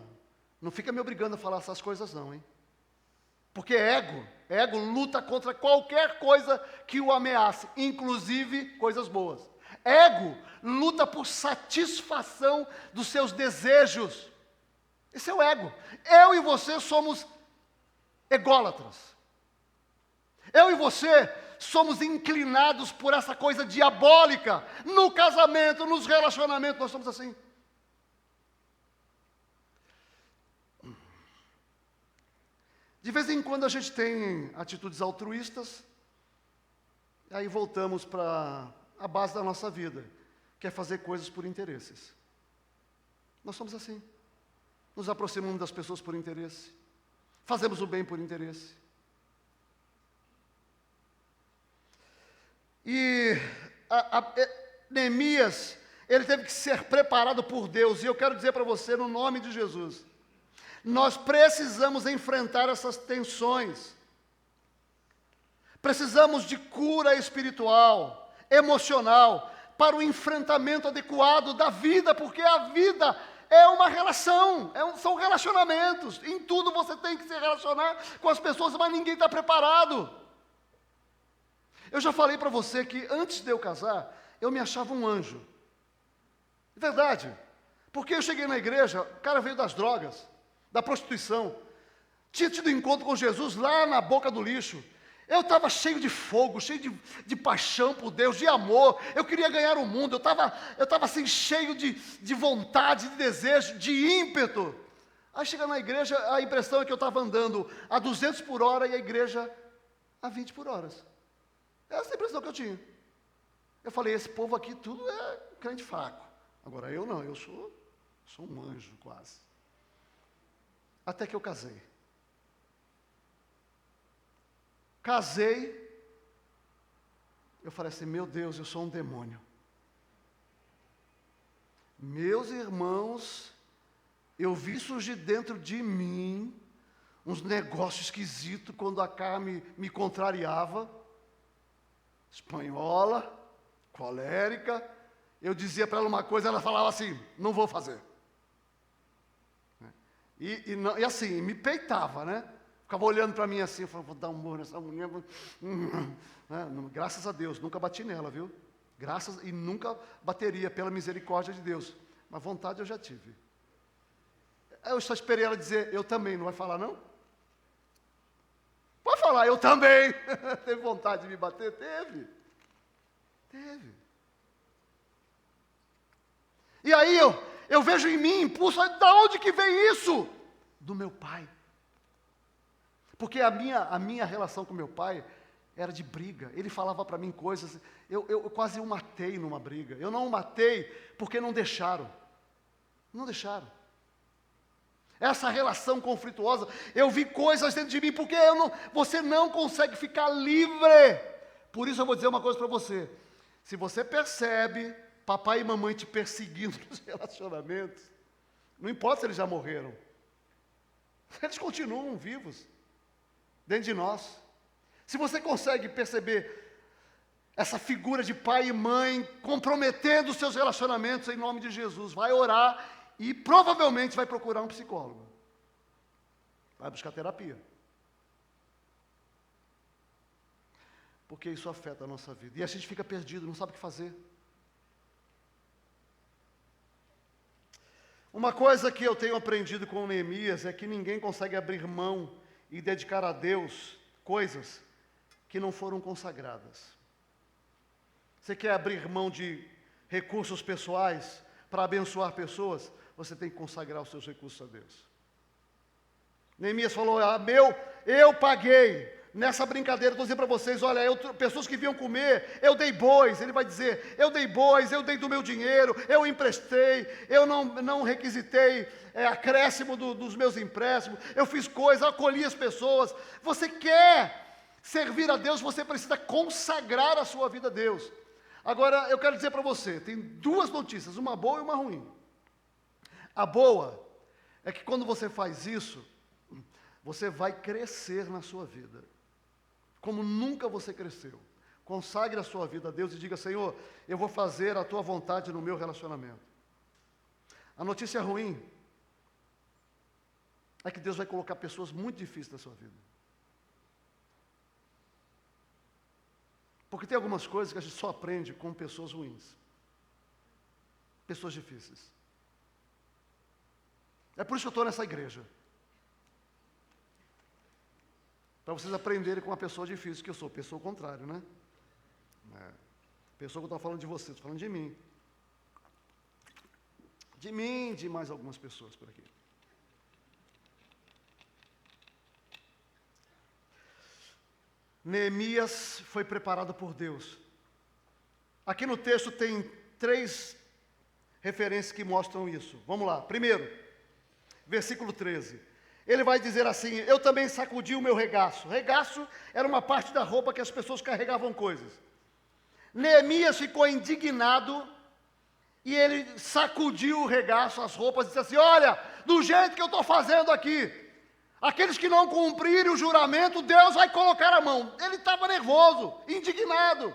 não fica me obrigando a falar essas coisas não, hein? Porque ego luta contra qualquer coisa que o ameace, inclusive coisas boas. Ego luta por satisfação dos seus desejos. Esse é o ego. Eu e você somos ególatras. Eu e você somos inclinados por essa coisa diabólica. No casamento, nos relacionamentos, nós somos assim. De vez em quando a gente tem atitudes altruístas, aí voltamos para a base da nossa vida, que é fazer coisas por interesses. Nós somos assim. Nos aproximamos das pessoas por interesse. Fazemos o bem por interesse. E Neemias, ele teve que ser preparado por Deus. E eu quero dizer para você, no nome de Jesus, nós precisamos enfrentar essas tensões. Precisamos de cura espiritual, emocional, para o enfrentamento adequado da vida, porque a vida é uma relação, são relacionamentos. Em tudo você tem que se relacionar com as pessoas, mas ninguém está preparado. Eu já falei para você que antes de eu casar, eu me achava um anjo. É verdade. Porque eu cheguei na igreja, o cara veio das drogas, da prostituição. Tinha tido encontro com Jesus lá na boca do lixo. Eu estava cheio de fogo, cheio de paixão por Deus, de amor. Eu queria ganhar o mundo. Eu estava assim, cheio de vontade, de desejo, de ímpeto. Aí chega na igreja, a impressão é que eu estava andando a 200 por hora e a igreja a 20 por hora. Essa é a impressão que eu tinha. Eu falei, esse povo aqui tudo é crente fraco. Agora eu não, eu sou um anjo quase. Até que eu casei. Casei, eu falei assim, meu Deus, eu sou um demônio. Meus irmãos, eu vi surgir dentro de mim uns negócios esquisitos quando a carne me contrariava. espanhola, colérica. Eu dizia para ela uma coisa, ela falava assim, não vou fazer. E assim, me peitava, né? Ficava olhando para mim assim, eu falava, vou dar um murro nessa mulher. Graças a Deus, nunca bati nela, viu? E nunca bateria, pela misericórdia de Deus. Mas vontade eu já tive. Eu só esperei ela dizer, eu também, não vai falar não? Pode falar, eu também. Teve vontade de me bater? Teve. E aí eu vejo em mim impulso, da onde que vem isso? Do meu pai. Porque a minha relação com meu pai era de briga. Ele falava para mim coisas, eu quase o matei numa briga. Eu não o matei porque não deixaram. Não deixaram. Essa relação conflituosa, eu vi coisas dentro de mim, porque você não consegue ficar livre. Por isso eu vou dizer uma coisa para você. Se você percebe papai e mamãe te perseguindo nos relacionamentos, não importa se eles já morreram, eles continuam vivos dentro de nós. Se você consegue perceber essa figura de pai e mãe comprometendo os seus relacionamentos, em nome de Jesus, vai orar e provavelmente vai procurar um psicólogo. Vai buscar terapia. Porque isso afeta a nossa vida. E a gente fica perdido, não sabe o que fazer. Uma coisa que eu tenho aprendido com Neemias é que ninguém consegue abrir mão e dedicar a Deus coisas que não foram consagradas. Você quer abrir mão de recursos pessoais para abençoar pessoas? Você tem que consagrar os seus recursos a Deus. Neemias falou, eu paguei. Nessa brincadeira, estou dizendo para vocês, olha, pessoas que vinham comer, eu dei bois. Ele vai dizer, eu dei bois, eu dei do meu dinheiro, eu emprestei, eu não requisitei acréscimo dos meus empréstimos, eu fiz coisas, eu acolhi as pessoas. Você quer servir a Deus, você precisa consagrar a sua vida a Deus. Agora, eu quero dizer para você, tem duas notícias, uma boa e uma ruim. A boa é que quando você faz isso, você vai crescer na sua vida, como nunca você cresceu. Consagre a sua vida a Deus e diga, Senhor, eu vou fazer a tua vontade no meu relacionamento. A notícia ruim é que Deus vai colocar pessoas muito difíceis na sua vida. Porque tem algumas coisas que a gente só aprende com pessoas ruins. Pessoas difíceis. É por isso que eu estou nessa igreja. Para vocês aprenderem com uma pessoa difícil que eu sou. Pessoa ao contrário, né? Pessoa que eu estou falando de vocês, estou falando de mim. De mim e de mais algumas pessoas por aqui. Neemias foi preparado por Deus. Aqui no texto tem 3 referências que mostram isso. Vamos lá. Primeiro, versículo 13. Ele vai dizer assim, eu também sacudi o meu regaço. Regaço era uma parte da roupa que as pessoas carregavam coisas. Neemias ficou indignado e ele sacudiu o regaço, as roupas, e disse assim, olha, do jeito que eu estou fazendo aqui, aqueles que não cumprirem o juramento, Deus vai colocar a mão. Ele estava nervoso, indignado.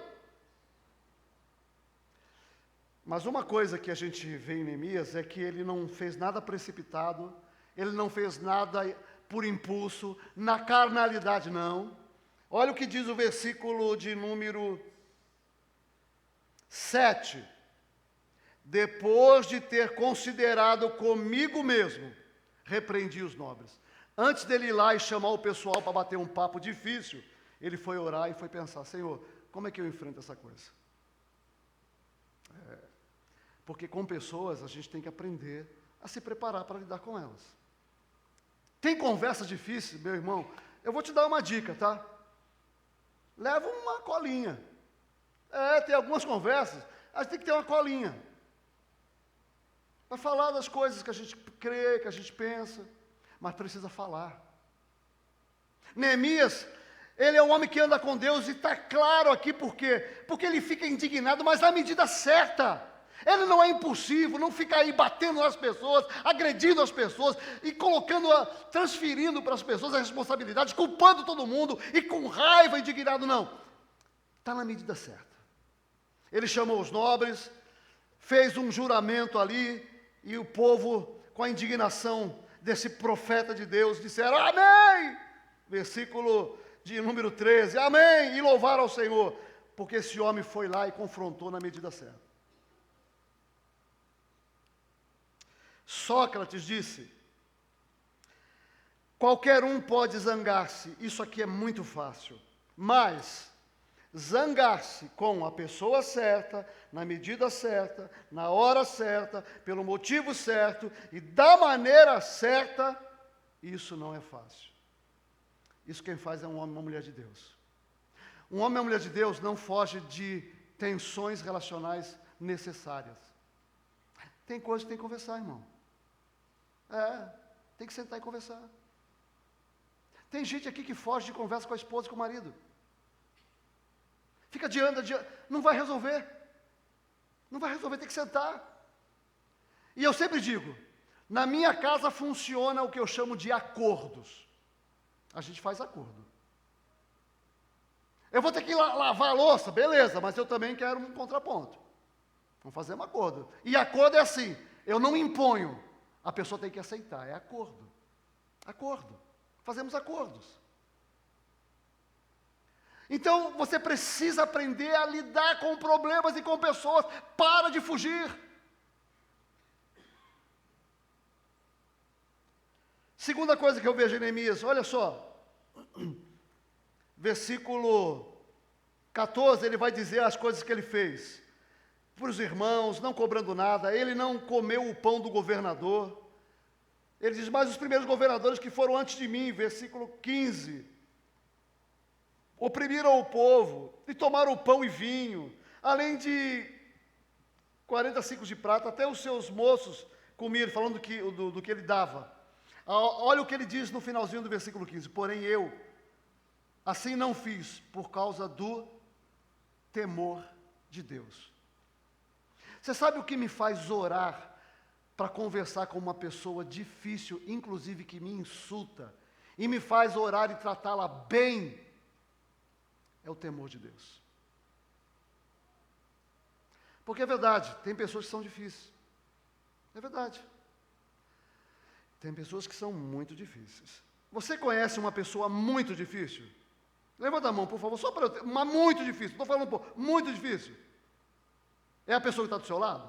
Mas uma coisa que a gente vê em Neemias é que ele não fez nada precipitado, ele não fez nada por impulso, na carnalidade não. Olha o que diz o versículo de número 7. Depois de ter considerado comigo mesmo, repreendi os nobres. Antes dele ir lá e chamar o pessoal para bater um papo difícil, ele foi orar e foi pensar, Senhor, como é que eu enfrento essa coisa? Porque com pessoas a gente tem que aprender a se preparar para lidar com elas. Tem conversa difícil, meu irmão? Eu vou te dar uma dica, tá? Leva uma colinha. Tem algumas conversas, a gente tem que ter uma colinha. Para falar das coisas que a gente crê, que a gente pensa, mas precisa falar. Neemias, ele é um homem que anda com Deus e está claro aqui por quê? Porque ele fica indignado, mas na medida certa. Ele não é impulsivo, não fica aí batendo nas pessoas, agredindo as pessoas e transferindo para as pessoas a responsabilidade, culpando todo mundo e com raiva, indignado, não. Está na medida certa. Ele chamou os nobres, fez um juramento ali, e o povo, com a indignação desse profeta de Deus, disseram: amém! Versículo de número 13, amém! E louvaram ao Senhor, porque esse homem foi lá e confrontou na medida certa. Sócrates disse: qualquer um pode zangar-se, isso aqui é muito fácil, mas zangar-se com a pessoa certa, na medida certa, na hora certa, pelo motivo certo e da maneira certa, isso não é fácil. Isso quem faz é um homem e uma mulher de Deus. Um homem e uma mulher de Deus não foge de tensões relacionais necessárias. Tem coisa que tem que conversar, irmão. Tem que sentar e conversar. Tem gente aqui que foge de conversa com a esposa e com o marido. Fica adiando, não vai resolver. Não vai resolver, tem que sentar. E eu sempre digo, na minha casa funciona o que eu chamo de acordos. A gente faz acordo. Eu vou ter que lavar a louça, beleza, mas eu também quero um contraponto. Vamos fazer um acordo. E acordo é assim, eu não imponho, a pessoa tem que aceitar, é acordo. Acordo. Fazemos acordos. Então, você precisa aprender a lidar com problemas e com pessoas. Para de fugir. Segunda coisa que eu vejo em Neemias, olha só. Versículo 14, ele vai dizer as coisas que ele fez. Para os irmãos, não cobrando nada. Ele não comeu o pão do governador. Ele diz, mas os primeiros governadores que foram antes de mim, versículo 15... oprimiram o povo, e tomaram pão e vinho, além de 40 ciclos de prata, até os seus moços comiam, falando do que ele dava. Olha o que ele diz no finalzinho do versículo 15, porém eu, assim não fiz, por causa do temor de Deus. Você sabe o que me faz orar para conversar com uma pessoa difícil, inclusive que me insulta, e me faz orar e tratá-la bem? É o temor de Deus. Porque é verdade, tem pessoas que são difíceis. É verdade. Tem pessoas que são muito difíceis. Você conhece uma pessoa muito difícil? Levanta a mão, por favor, só para eu ter. Uma muito difícil, estou falando, pô, muito difícil. É a pessoa que está do seu lado?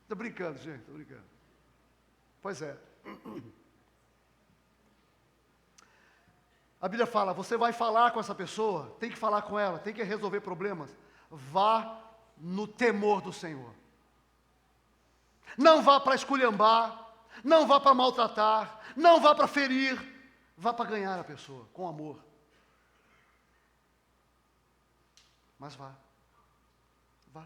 Estou brincando, gente, estou brincando. Pois é. A Bíblia fala, você vai falar com essa pessoa, tem que falar com ela, tem que resolver problemas. Vá no temor do Senhor. Não vá para esculhambar, não vá para maltratar, não vá para ferir, vá para ganhar a pessoa, com amor. Mas vá. Vá.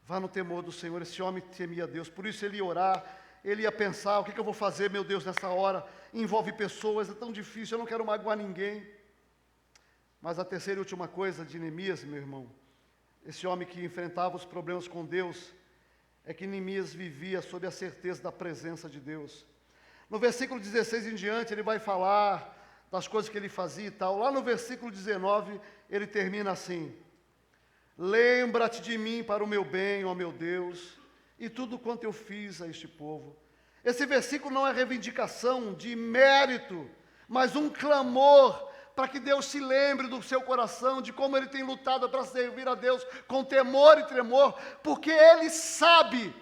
Vá no temor do Senhor. Esse homem temia a Deus, por isso ele ia orar, ele ia pensar, o que eu vou fazer, meu Deus, nessa hora? Envolve pessoas, é tão difícil, eu não quero magoar ninguém. Mas a terceira e última coisa de Neemias, meu irmão, esse homem que enfrentava os problemas com Deus, é que Neemias vivia sob a certeza da presença de Deus. No versículo 16 em diante, ele vai falar das coisas que ele fazia e tal. Lá no versículo 19, ele termina assim: lembra-te de mim para o meu bem, ó meu Deus, e tudo quanto eu fiz a este povo. Esse versículo não é reivindicação de mérito, mas um clamor para que Deus se lembre do seu coração, de como ele tem lutado para servir a Deus com temor e tremor, porque ele sabe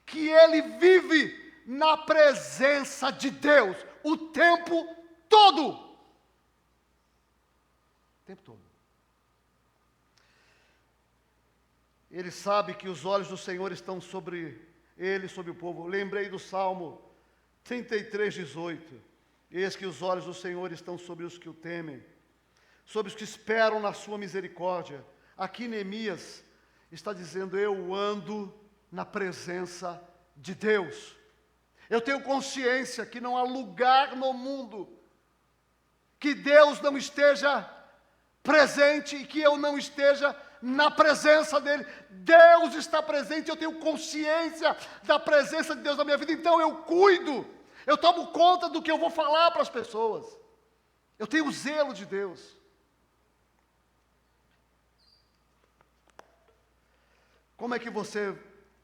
que ele vive na presença de Deus o tempo todo. O tempo todo. Ele sabe que os olhos do Senhor estão sobre ele, sobre o povo. Lembrei do Salmo 33, 18. Eis que os olhos do Senhor estão sobre os que o temem, sobre os que esperam na sua misericórdia. Aqui Neemias está dizendo, eu ando na presença de Deus. Eu tenho consciência que não há lugar no mundo que Deus não esteja presente e que eu não esteja na presença dEle. Deus está presente, eu tenho consciência da presença de Deus na minha vida, então eu cuido, eu tomo conta do que eu vou falar para as pessoas. Eu tenho o zelo de Deus. Como é que você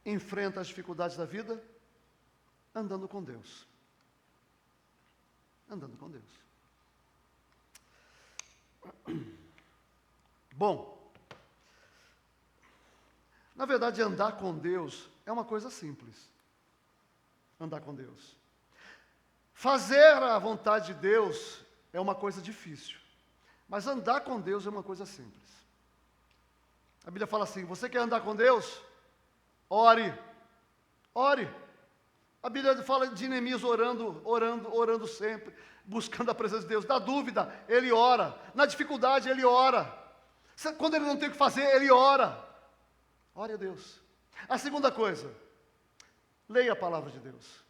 enfrenta as dificuldades da vida? Andando com Deus. Andando com Deus. Bom, na verdade, andar com Deus é uma coisa simples. Andar com Deus. Fazer a vontade de Deus é uma coisa difícil. Mas andar com Deus é uma coisa simples. A Bíblia fala assim: você quer andar com Deus? Ore. Ore. A Bíblia fala de Neemias orando sempre, buscando a presença de Deus. Na dúvida, ele ora. Na dificuldade, ele ora. Quando ele não tem o que fazer, ele ora. Ore a Deus. A segunda coisa, leia a palavra de Deus.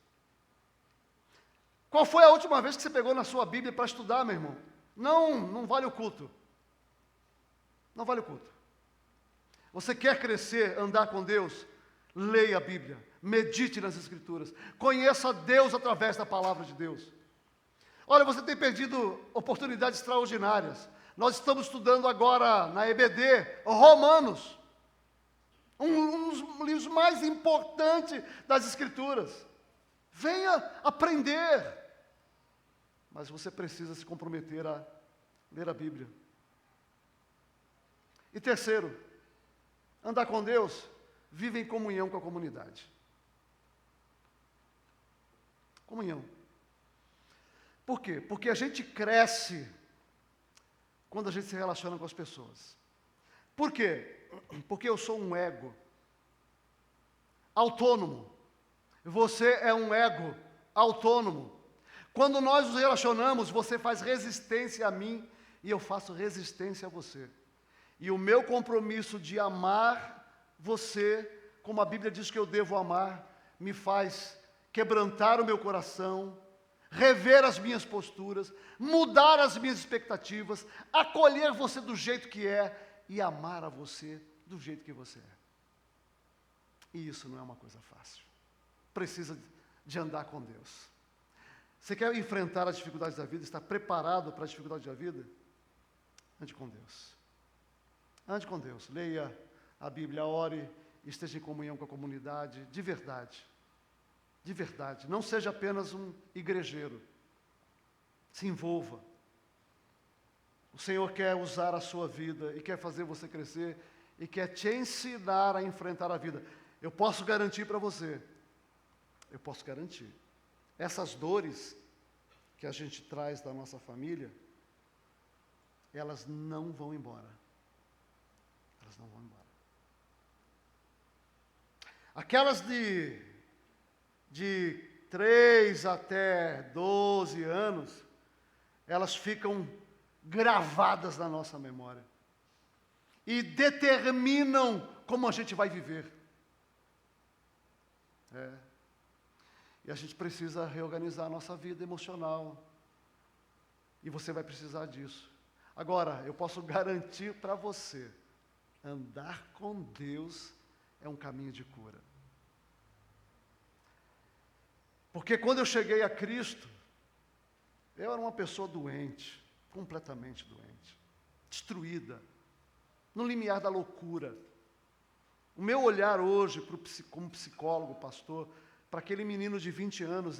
Qual foi a última vez que você pegou na sua Bíblia para estudar, meu irmão? Não vale o culto. Não vale o culto. Você quer crescer, andar com Deus? Leia a Bíblia, medite nas Escrituras, conheça Deus através da palavra de Deus. Olha, você tem perdido oportunidades extraordinárias. Nós estamos estudando agora na EBD, Romanos, um dos livros mais importantes das Escrituras. Venha aprender. Mas você precisa se comprometer a ler a Bíblia. E terceiro, andar com Deus, vive em comunhão com a comunidade. Comunhão. Por quê? Porque a gente cresce quando a gente se relaciona com as pessoas. Por quê? Porque eu sou um ego autônomo. Você é um ego autônomo. Quando nós nos relacionamos, você faz resistência a mim e eu faço resistência a você. E o meu compromisso de amar você, como a Bíblia diz que eu devo amar, me faz quebrantar o meu coração, rever as minhas posturas, mudar as minhas expectativas, acolher você do jeito que é e amar a você do jeito que você é. E isso não é uma coisa fácil. Precisa de andar com Deus. Você quer enfrentar as dificuldades da vida, está preparado para as dificuldades da vida? Ande com Deus. Ande com Deus. Leia a Bíblia, ore, esteja em comunhão com a comunidade, de verdade. De verdade. Não seja apenas um igrejeiro. Se envolva. O Senhor quer usar a sua vida e quer fazer você crescer e quer te ensinar a enfrentar a vida. Eu posso garantir para você. Eu posso garantir. Essas dores que a gente traz da nossa família, elas não vão embora. Elas não vão embora. Aquelas de 3 até 12 anos, elas ficam gravadas na nossa memória. E determinam como a gente vai viver. E a gente precisa reorganizar a nossa vida emocional. E você vai precisar disso. Agora, eu posso garantir para você, andar com Deus é um caminho de cura. Porque quando eu cheguei a Cristo, eu era uma pessoa doente, completamente doente, destruída, no limiar da loucura. O meu olhar hoje, como psicólogo, pastor, para aquele menino de 20 anos,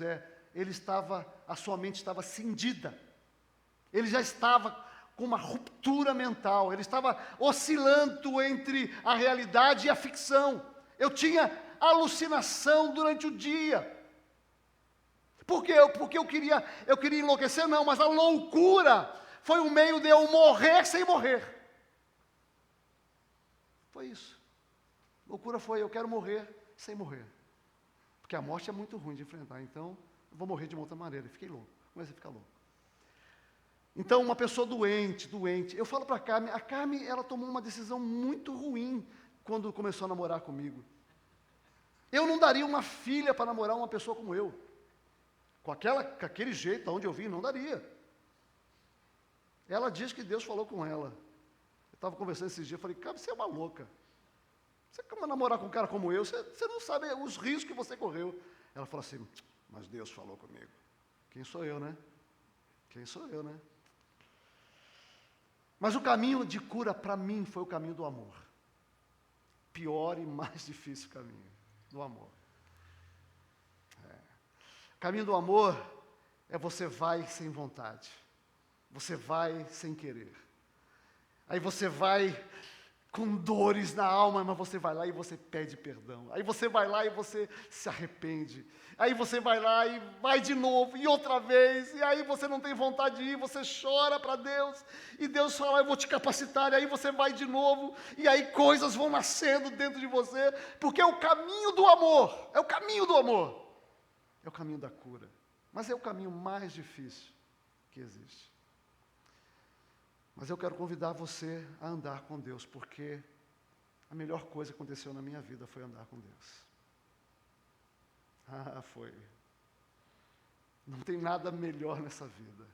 a sua mente estava cindida. Ele já estava com uma ruptura mental, ele estava oscilando entre a realidade e a ficção. Eu tinha alucinação durante o dia. Por quê? Porque eu queria enlouquecer? Não, mas a loucura foi um meio de eu morrer sem morrer. Foi isso. Loucura foi, eu quero morrer sem morrer. Porque a morte é muito ruim de enfrentar, então eu vou morrer de uma outra maneira. Fiquei louco, comecei a ficar louco. Então, uma pessoa doente, eu falo para a Carmen, ela tomou uma decisão muito ruim quando começou a namorar comigo. Eu não daria uma filha para namorar uma pessoa como eu. Com aquele jeito, onde eu vim, não daria. Ela diz que Deus falou com ela. Eu estava conversando esses dias, falei, Carmen, você é uma louca. Você como namorar com um cara como eu, você não sabe os riscos que você correu. Ela falou assim, mas Deus falou comigo. Quem sou eu, né? Quem sou eu, né? Mas o caminho de cura para mim foi o caminho do amor. pior e mais difícil caminho do amor. O caminho do amor é você vai sem vontade, você vai sem querer. Aí você vai com dores na alma, mas você vai lá e você pede perdão. Aí você vai lá e você se arrepende. Aí você vai lá e vai de novo, e outra vez, e aí você não tem vontade de ir, você chora para Deus, e Deus fala, eu vou te capacitar, e aí você vai de novo, e aí coisas vão nascendo dentro de você, porque é o caminho do amor, é o caminho do amor, é o caminho da cura, mas é o caminho mais difícil que existe. Mas eu quero convidar você a andar com Deus, porque a melhor coisa que aconteceu na minha vida foi andar com Deus. Foi. Não tem nada melhor nessa vida.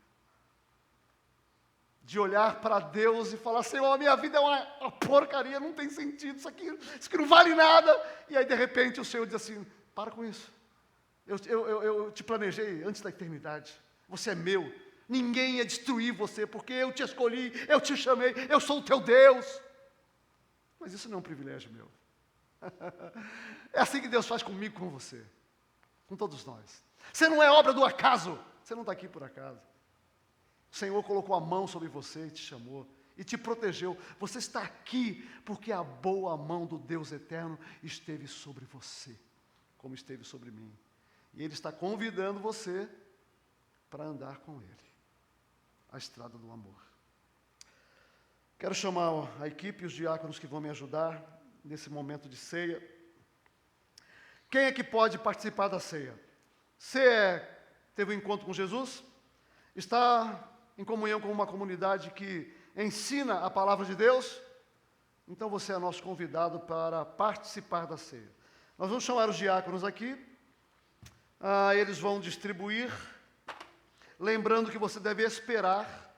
De olhar para Deus e falar, Senhor, a minha vida é uma porcaria, não tem sentido, isso aqui não vale nada. E aí, de repente, o Senhor diz assim, para com isso. Eu te planejei antes da eternidade. Você é meu. Ninguém ia destruir você, porque eu te escolhi, eu te chamei, eu sou o teu Deus. Mas isso não é um privilégio meu. É assim que Deus faz comigo, com você. Com todos nós. Você não é obra do acaso. Você não está aqui por acaso. O Senhor colocou a mão sobre você e te chamou. E te protegeu. Você está aqui porque a boa mão do Deus eterno esteve sobre você. Como esteve sobre mim. E Ele está convidando você para andar com Ele. A estrada do amor. Quero chamar a equipe e os diáconos que vão me ajudar nesse momento de ceia. Quem é que pode participar da ceia? Você teve um encontro com Jesus? Está em comunhão com uma comunidade que ensina a palavra de Deus? Então você é nosso convidado para participar da ceia. Nós vamos chamar os diáconos aqui. Eles vão distribuir. Lembrando que você deve esperar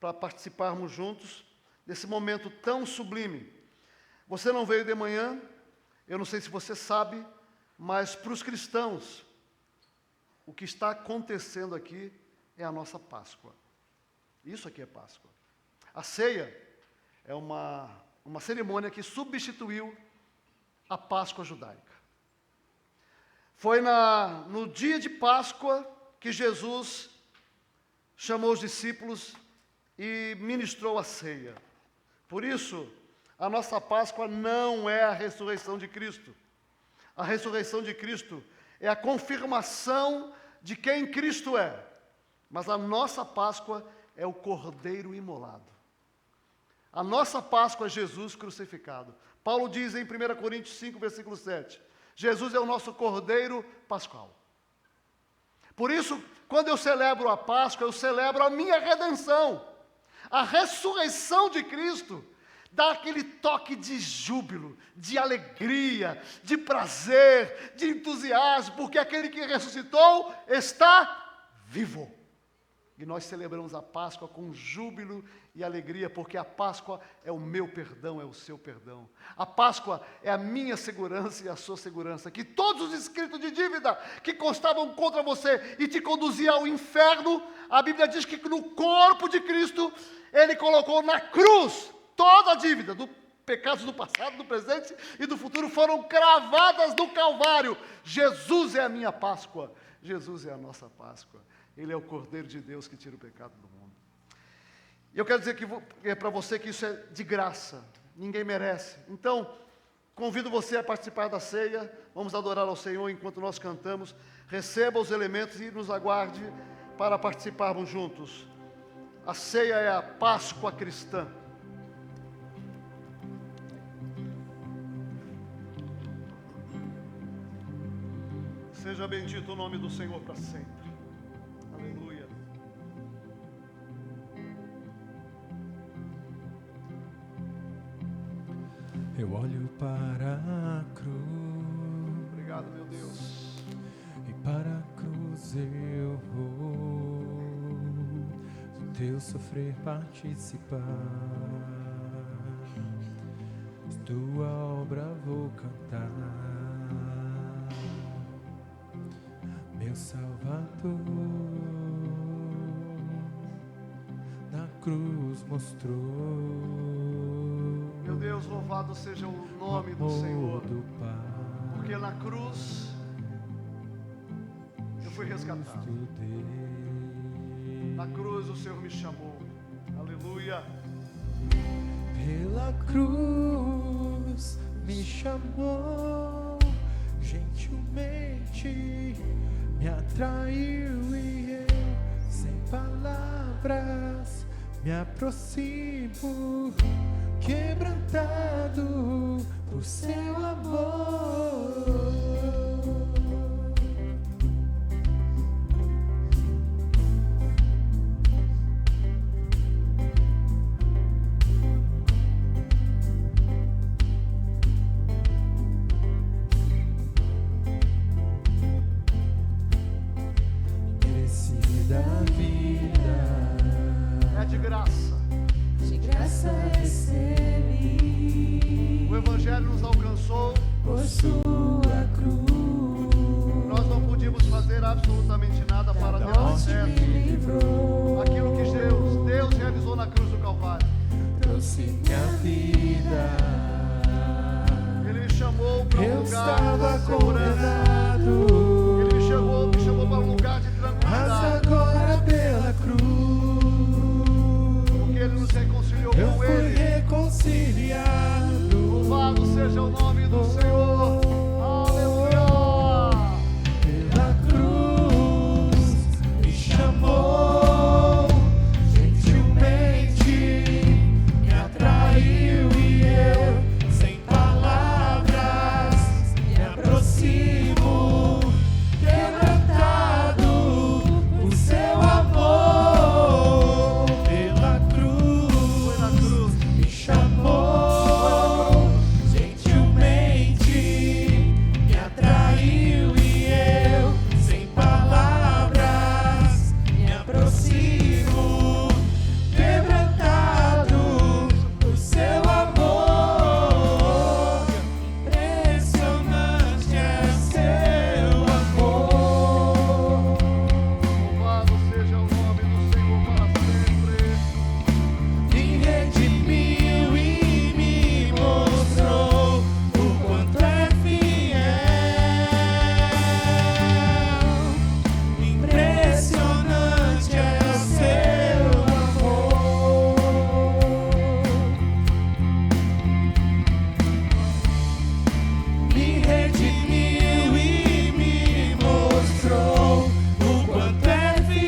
para participarmos juntos desse momento tão sublime. Você não veio de manhã, eu não sei se você sabe, mas para os cristãos, o que está acontecendo aqui é a nossa Páscoa. Isso aqui é Páscoa. A ceia é uma cerimônia que substituiu a Páscoa judaica. Foi no dia de Páscoa que Jesus chamou os discípulos e ministrou a ceia. Por isso, a nossa Páscoa não é a ressurreição de Cristo. A ressurreição de Cristo é a confirmação de quem Cristo é. Mas a nossa Páscoa é o Cordeiro imolado. A nossa Páscoa é Jesus crucificado. Paulo diz em 1 Coríntios 5, versículo 7, Jesus é o nosso Cordeiro pascual. Por isso, quando eu celebro a Páscoa, eu celebro a minha redenção. A ressurreição de Cristo dá aquele toque de júbilo, de alegria, de prazer, de entusiasmo, porque aquele que ressuscitou está vivo. E nós celebramos a Páscoa com júbilo e alegria, porque a Páscoa é o meu perdão, é o seu perdão. A Páscoa é a minha segurança e a sua segurança. Que todos os escritos de dívida que constavam contra você e te conduziam ao inferno, a Bíblia diz que no corpo de Cristo, Ele colocou na cruz toda a dívida do pecados do passado, do presente e do futuro foram cravadas no Calvário. Jesus é a minha Páscoa. Jesus é a nossa Páscoa. Ele é o Cordeiro de Deus que tira o pecado do mundo. E eu quero dizer que é para você que isso é de graça. Ninguém merece. Então, convido você a participar da ceia. Vamos adorar ao Senhor enquanto nós cantamos. Receba os elementos e nos aguarde para participarmos juntos. A ceia é a Páscoa cristã. Seja bendito o nome do Senhor para sempre. Aleluia. Eu olho para a cruz. Obrigado, meu Deus. E para a cruz eu vou do teu sofrer participar. Tua obra vou cantar. Meu Salvador na cruz mostrou Meu Deus, louvado seja o nome do amor Senhor, do Pai. porque na cruz eu fui resgatado. Justo Deus. Na cruz o Senhor me chamou. Aleluia. Pela cruz me chamou, gentilmente me atraiu e eu, sem palavras, me aproximo, quebrantado por seu amor. Merecida vida, É de graça. De graça recebi O Evangelho nos alcançou. por sua cruz. Nós não podíamos fazer absolutamente nada para ter Morte acesso me livrou. àquilo que Deus realizou na cruz do Calvário. trouxe minha vida. Ele me chamou para um Eu lugar estava de segurança. condenado, Ele me chamou para um lugar de mas tranquilidade. agora pela cruz Porque Ele nos reconciliou eu com fui Ele. reconciliado. Louvado seja o nome do Senhor. Aleluia. Pela cruz me chamou, gentilmente me atraiu e eu, sem palavras, me aproximo, quebrantado por seu amor. Pela cruz Foi na cruz. me chamou, gentilmente me atraiu e eu, sem palavras, me aproximo, quebrantado por seu amor. Impressionante é seu amor. Louvado seja o nome do Senhor para sempre. Me redimiu e me mostrou o quanto é fiel. Impressionante é seu amor. Me redimiu e me mostrou o quanto é fiel.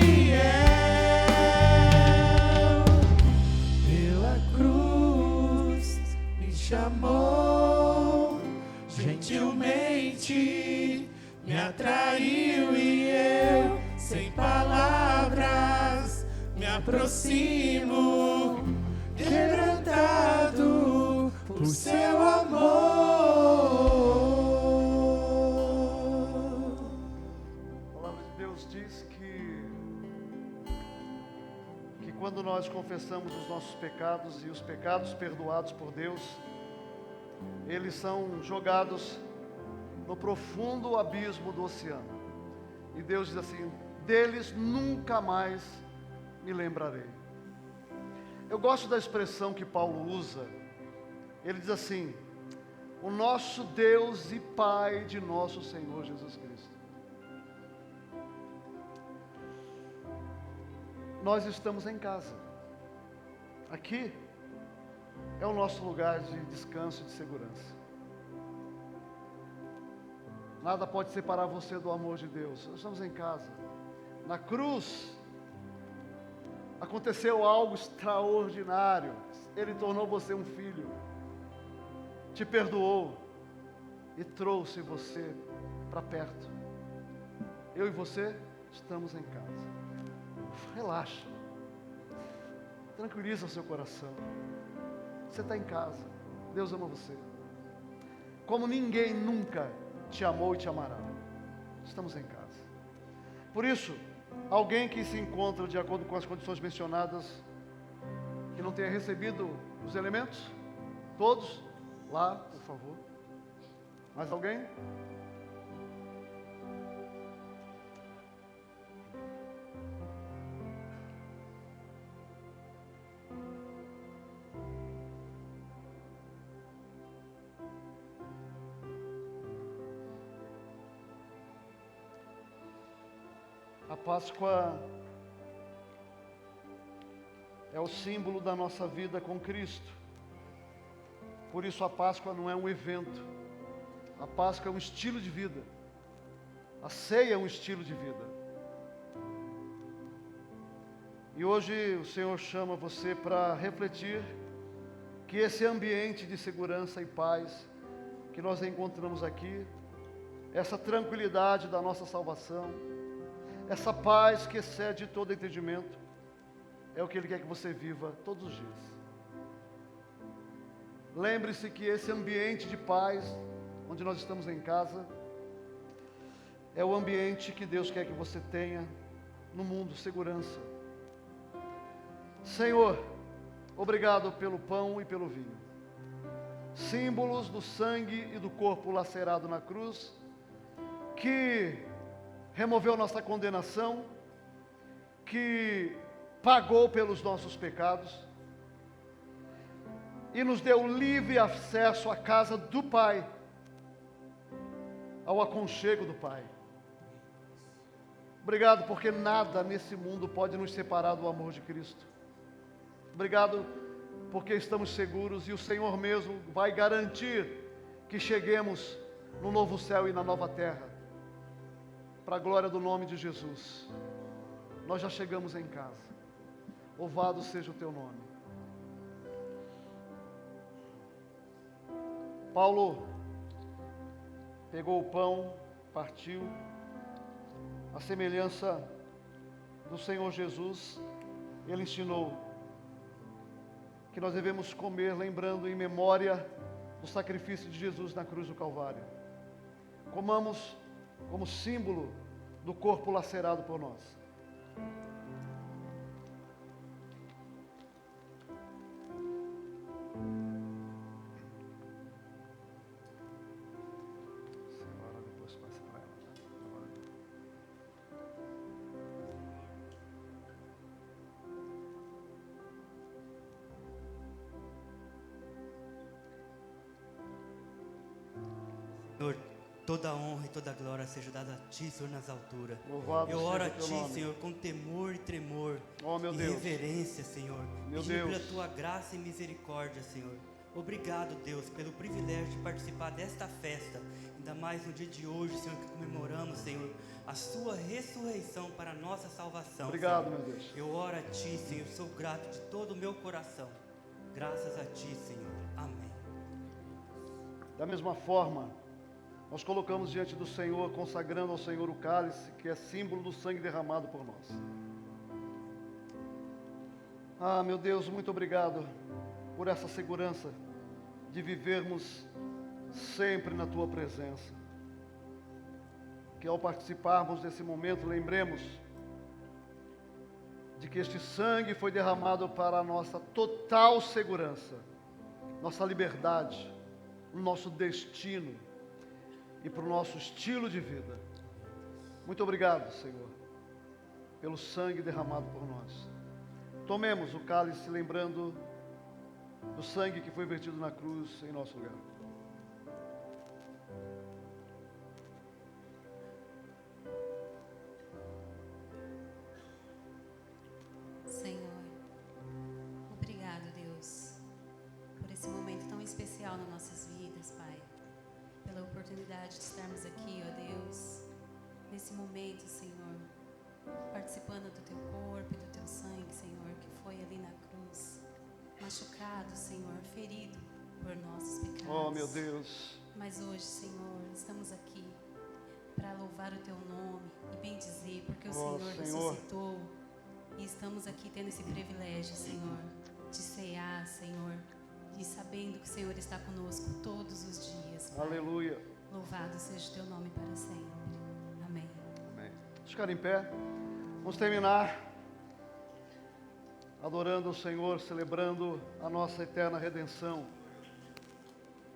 Pela cruz me chamou, gentilmente me atraiu e eu, sem palavras, me aproximo, quebrantado por seu amor. A palavra de Deus diz que quando nós confessamos os nossos pecados e os pecados perdoados por Deus, eles são jogados no profundo abismo do oceano. E Deus diz assim: deles nunca mais me lembrarei. Eu gosto da expressão que Paulo usa. Ele diz assim: o nosso Deus e Pai de nosso Senhor Jesus Cristo. Nós estamos em casa. Aqui é o nosso lugar de descanso e de segurança. Nada pode separar você do amor de Deus. Nós estamos em casa. Na cruz aconteceu algo extraordinário. Ele tornou você um filho, te perdoou e trouxe você para perto. Eu e você estamos em casa. Relaxa, tranquiliza o seu coração. Você está em casa. Deus ama você como ninguém nunca te amou e te amará. Estamos em casa. Por isso, alguém que se encontra de acordo com as condições mencionadas, que não tenha recebido os elementos, todos, lá, por favor. Mais alguém? Páscoa é o símbolo da nossa vida com Cristo. Por isso a Páscoa não é um evento. A Páscoa é um estilo de vida. A ceia é um estilo de vida. E hoje o Senhor chama você para refletir que esse ambiente de segurança e paz que nós encontramos aqui, essa tranquilidade da nossa salvação, essa paz que excede todo entendimento, é o que Ele quer que você viva todos os dias. Lembre-se que esse ambiente de paz, onde nós estamos em casa, é o ambiente que Deus quer que você tenha no mundo, segurança. Senhor, obrigado pelo pão e pelo vinho, símbolos do sangue e do corpo lacerado na cruz, que removeu nossa condenação, que pagou pelos nossos pecados e nos deu livre acesso à casa do Pai, ao aconchego do Pai. Obrigado porque nada nesse mundo pode nos separar do amor de Cristo. Obrigado porque estamos seguros e o Senhor mesmo vai garantir que cheguemos no novo céu e na nova terra, para a glória do nome de Jesus. Nós já chegamos em casa. Louvado seja o teu nome. Paulo pegou o pão, partiu, a semelhança do Senhor Jesus, ele ensinou que nós devemos comer lembrando em memória do sacrifício de Jesus na cruz do Calvário. Comamos como símbolo do corpo lacerado por nós. Senhora, depois passa para ela. Senhor, toda a honra e toda a glória seja dada a Ti, Senhor, nas alturas. Louvado Eu oro a seja o teu Ti, nome. Senhor, com temor e tremor, Oh, meu e Deus. reverência, Senhor, Meu pedindo Deus. pela Tua graça e misericórdia, Senhor. Obrigado, Deus, pelo privilégio de participar desta festa, ainda mais no dia de hoje, Senhor, que comemoramos, Senhor, a Sua ressurreição para a nossa salvação. Obrigado, Senhor. meu Deus. Eu oro a Ti, Senhor, sou grato de todo o meu coração. Graças a Ti, Senhor. Amém. Da mesma forma, nós colocamos diante do Senhor, consagrando ao Senhor o cálice, que é símbolo do sangue derramado por nós. Ah, meu Deus, muito obrigado por essa segurança de vivermos sempre na Tua presença. Que ao participarmos desse momento, lembremos de que este sangue foi derramado para a nossa total segurança, nossa liberdade, o nosso destino e para o nosso estilo de vida. Muito obrigado, Senhor, pelo sangue derramado por nós. Tomemos o cálice lembrando do sangue que foi vertido na cruz em nosso lugar. Senhor, obrigado, Deus, por esse momento tão especial nas nossas vidas, Pai. Pela oportunidade de estarmos aqui, ó Deus, nesse momento, Senhor, participando do Teu corpo e do Teu sangue, Senhor, que foi ali na cruz, machucado, Senhor, ferido por nossos pecados. Oh, meu Deus. Mas hoje, Senhor, estamos aqui para louvar o Teu nome e bendizer, porque o Oh, Senhor Senhor. ressuscitou. E estamos aqui tendo esse privilégio, Senhor, de cear, Senhor, e sabendo que o Senhor está conosco todos os dias, Pai. Aleluia. Louvado seja o Teu nome para sempre. Amém. Amém. Vamos ficar em pé. Vamos terminar adorando o Senhor, celebrando a nossa eterna redenção.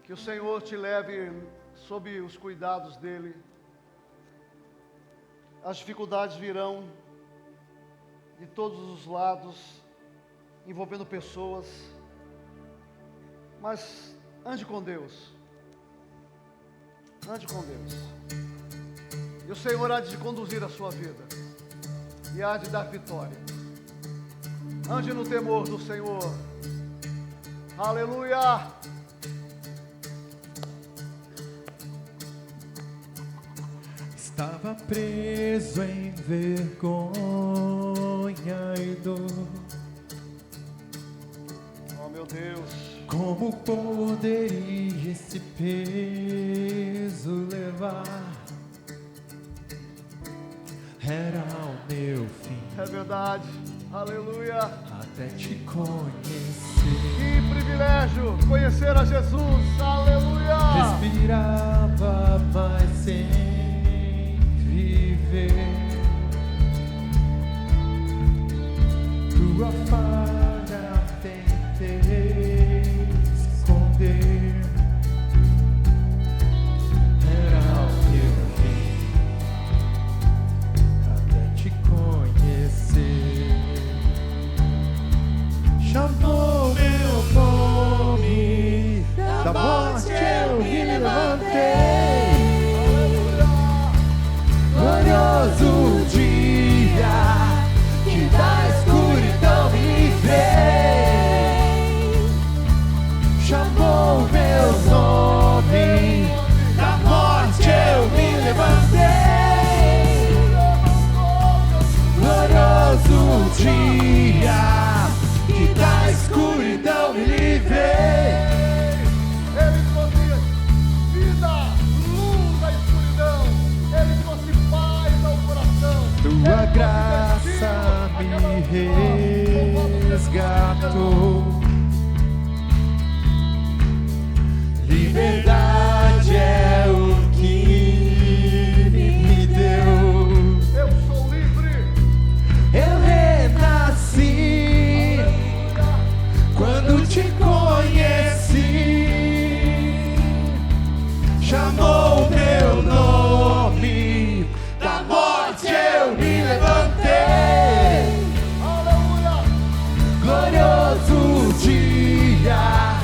Que o Senhor te leve sob os cuidados dEle. As dificuldades virão de todos os lados, envolvendo pessoas, mas ande com Deus. Ande com Deus. E o Senhor há de conduzir a sua vida. e há de dar vitória. Ande no temor do Senhor. Aleluia! Estava preso em vergonha e dor. Oh, meu Deus. Como poderia esse peso levar? Era o meu fim. É verdade. Aleluia. Até te conhecer. Que privilégio conhecer a Jesus. Aleluia. Respirava, mas sem viver. Tua falha tentei esconder. Era o meu fim. Até te conhecer. Chamou meu nome, da morte eu me levantei. Glorioso dia que da escuridão me livrei. Chamou meu nome, da morte eu me levantei. Glorioso dia que da escuridão me livrei. Ele trouxe vida, luz da escuridão. Ele trouxe paz ao coração. Tua graça me resgatou. Liberdade é o que me deu. Eu sou livre. Eu renasci quando te conheci. Chamou meu nome, da morte eu me levantei. Aleluia. Glorioso dia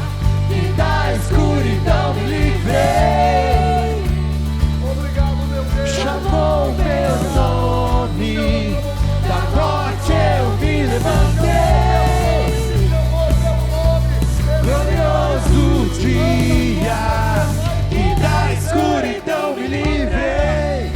que da escuridão me livrei. Obrigado, meu Deus. Chamou meu nome, da morte eu me levantei. Chamou meu nome. Glorioso dia que da escuridão me livrei.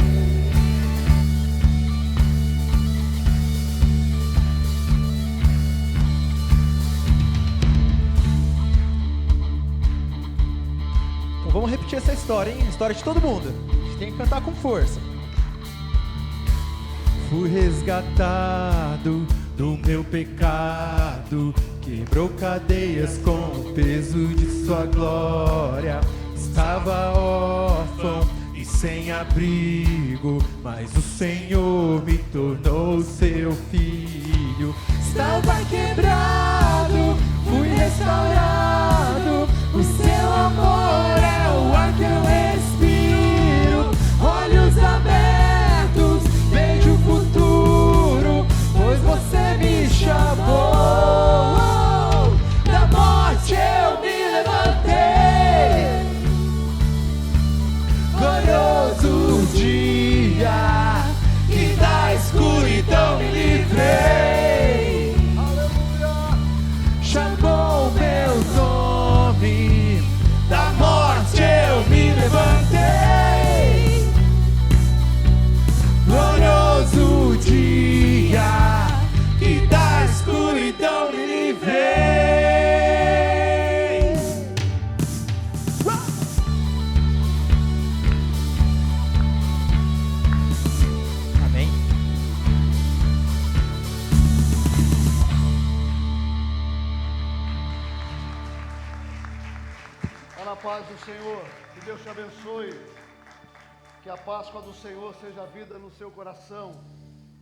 Então vamos repetir essa história, hein? História de todo mundo. A gente tem que cantar com força. Fui resgatado do meu pecado, quebrou cadeias com o peso de sua glória. Estava órfão e sem abrigo, mas o Senhor me tornou seu filho. Estava quebrado, fui restaurado, o seu amor é o ar que eu respiro. Olhos abertos, vejo o futuro, pois você me chamou. Da morte eu me levantei. Glorioso dia que da escuridão me livrei. Aleluia. Chamou meu nome, da morte eu me levantei. Glorioso dia que da escuridão me livrei. Amém. Vá na paz do Senhor. Que Deus te abençoe. Que a Páscoa do Senhor seja vida no seu coração.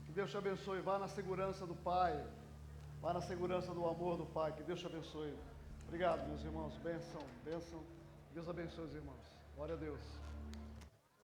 Que Deus te abençoe. Vá na segurança do Pai. Vá na segurança do amor do Pai. Que Deus te abençoe. Obrigado, meus irmãos. Bênção, bênção. Deus abençoe os irmãos. Glória a Deus.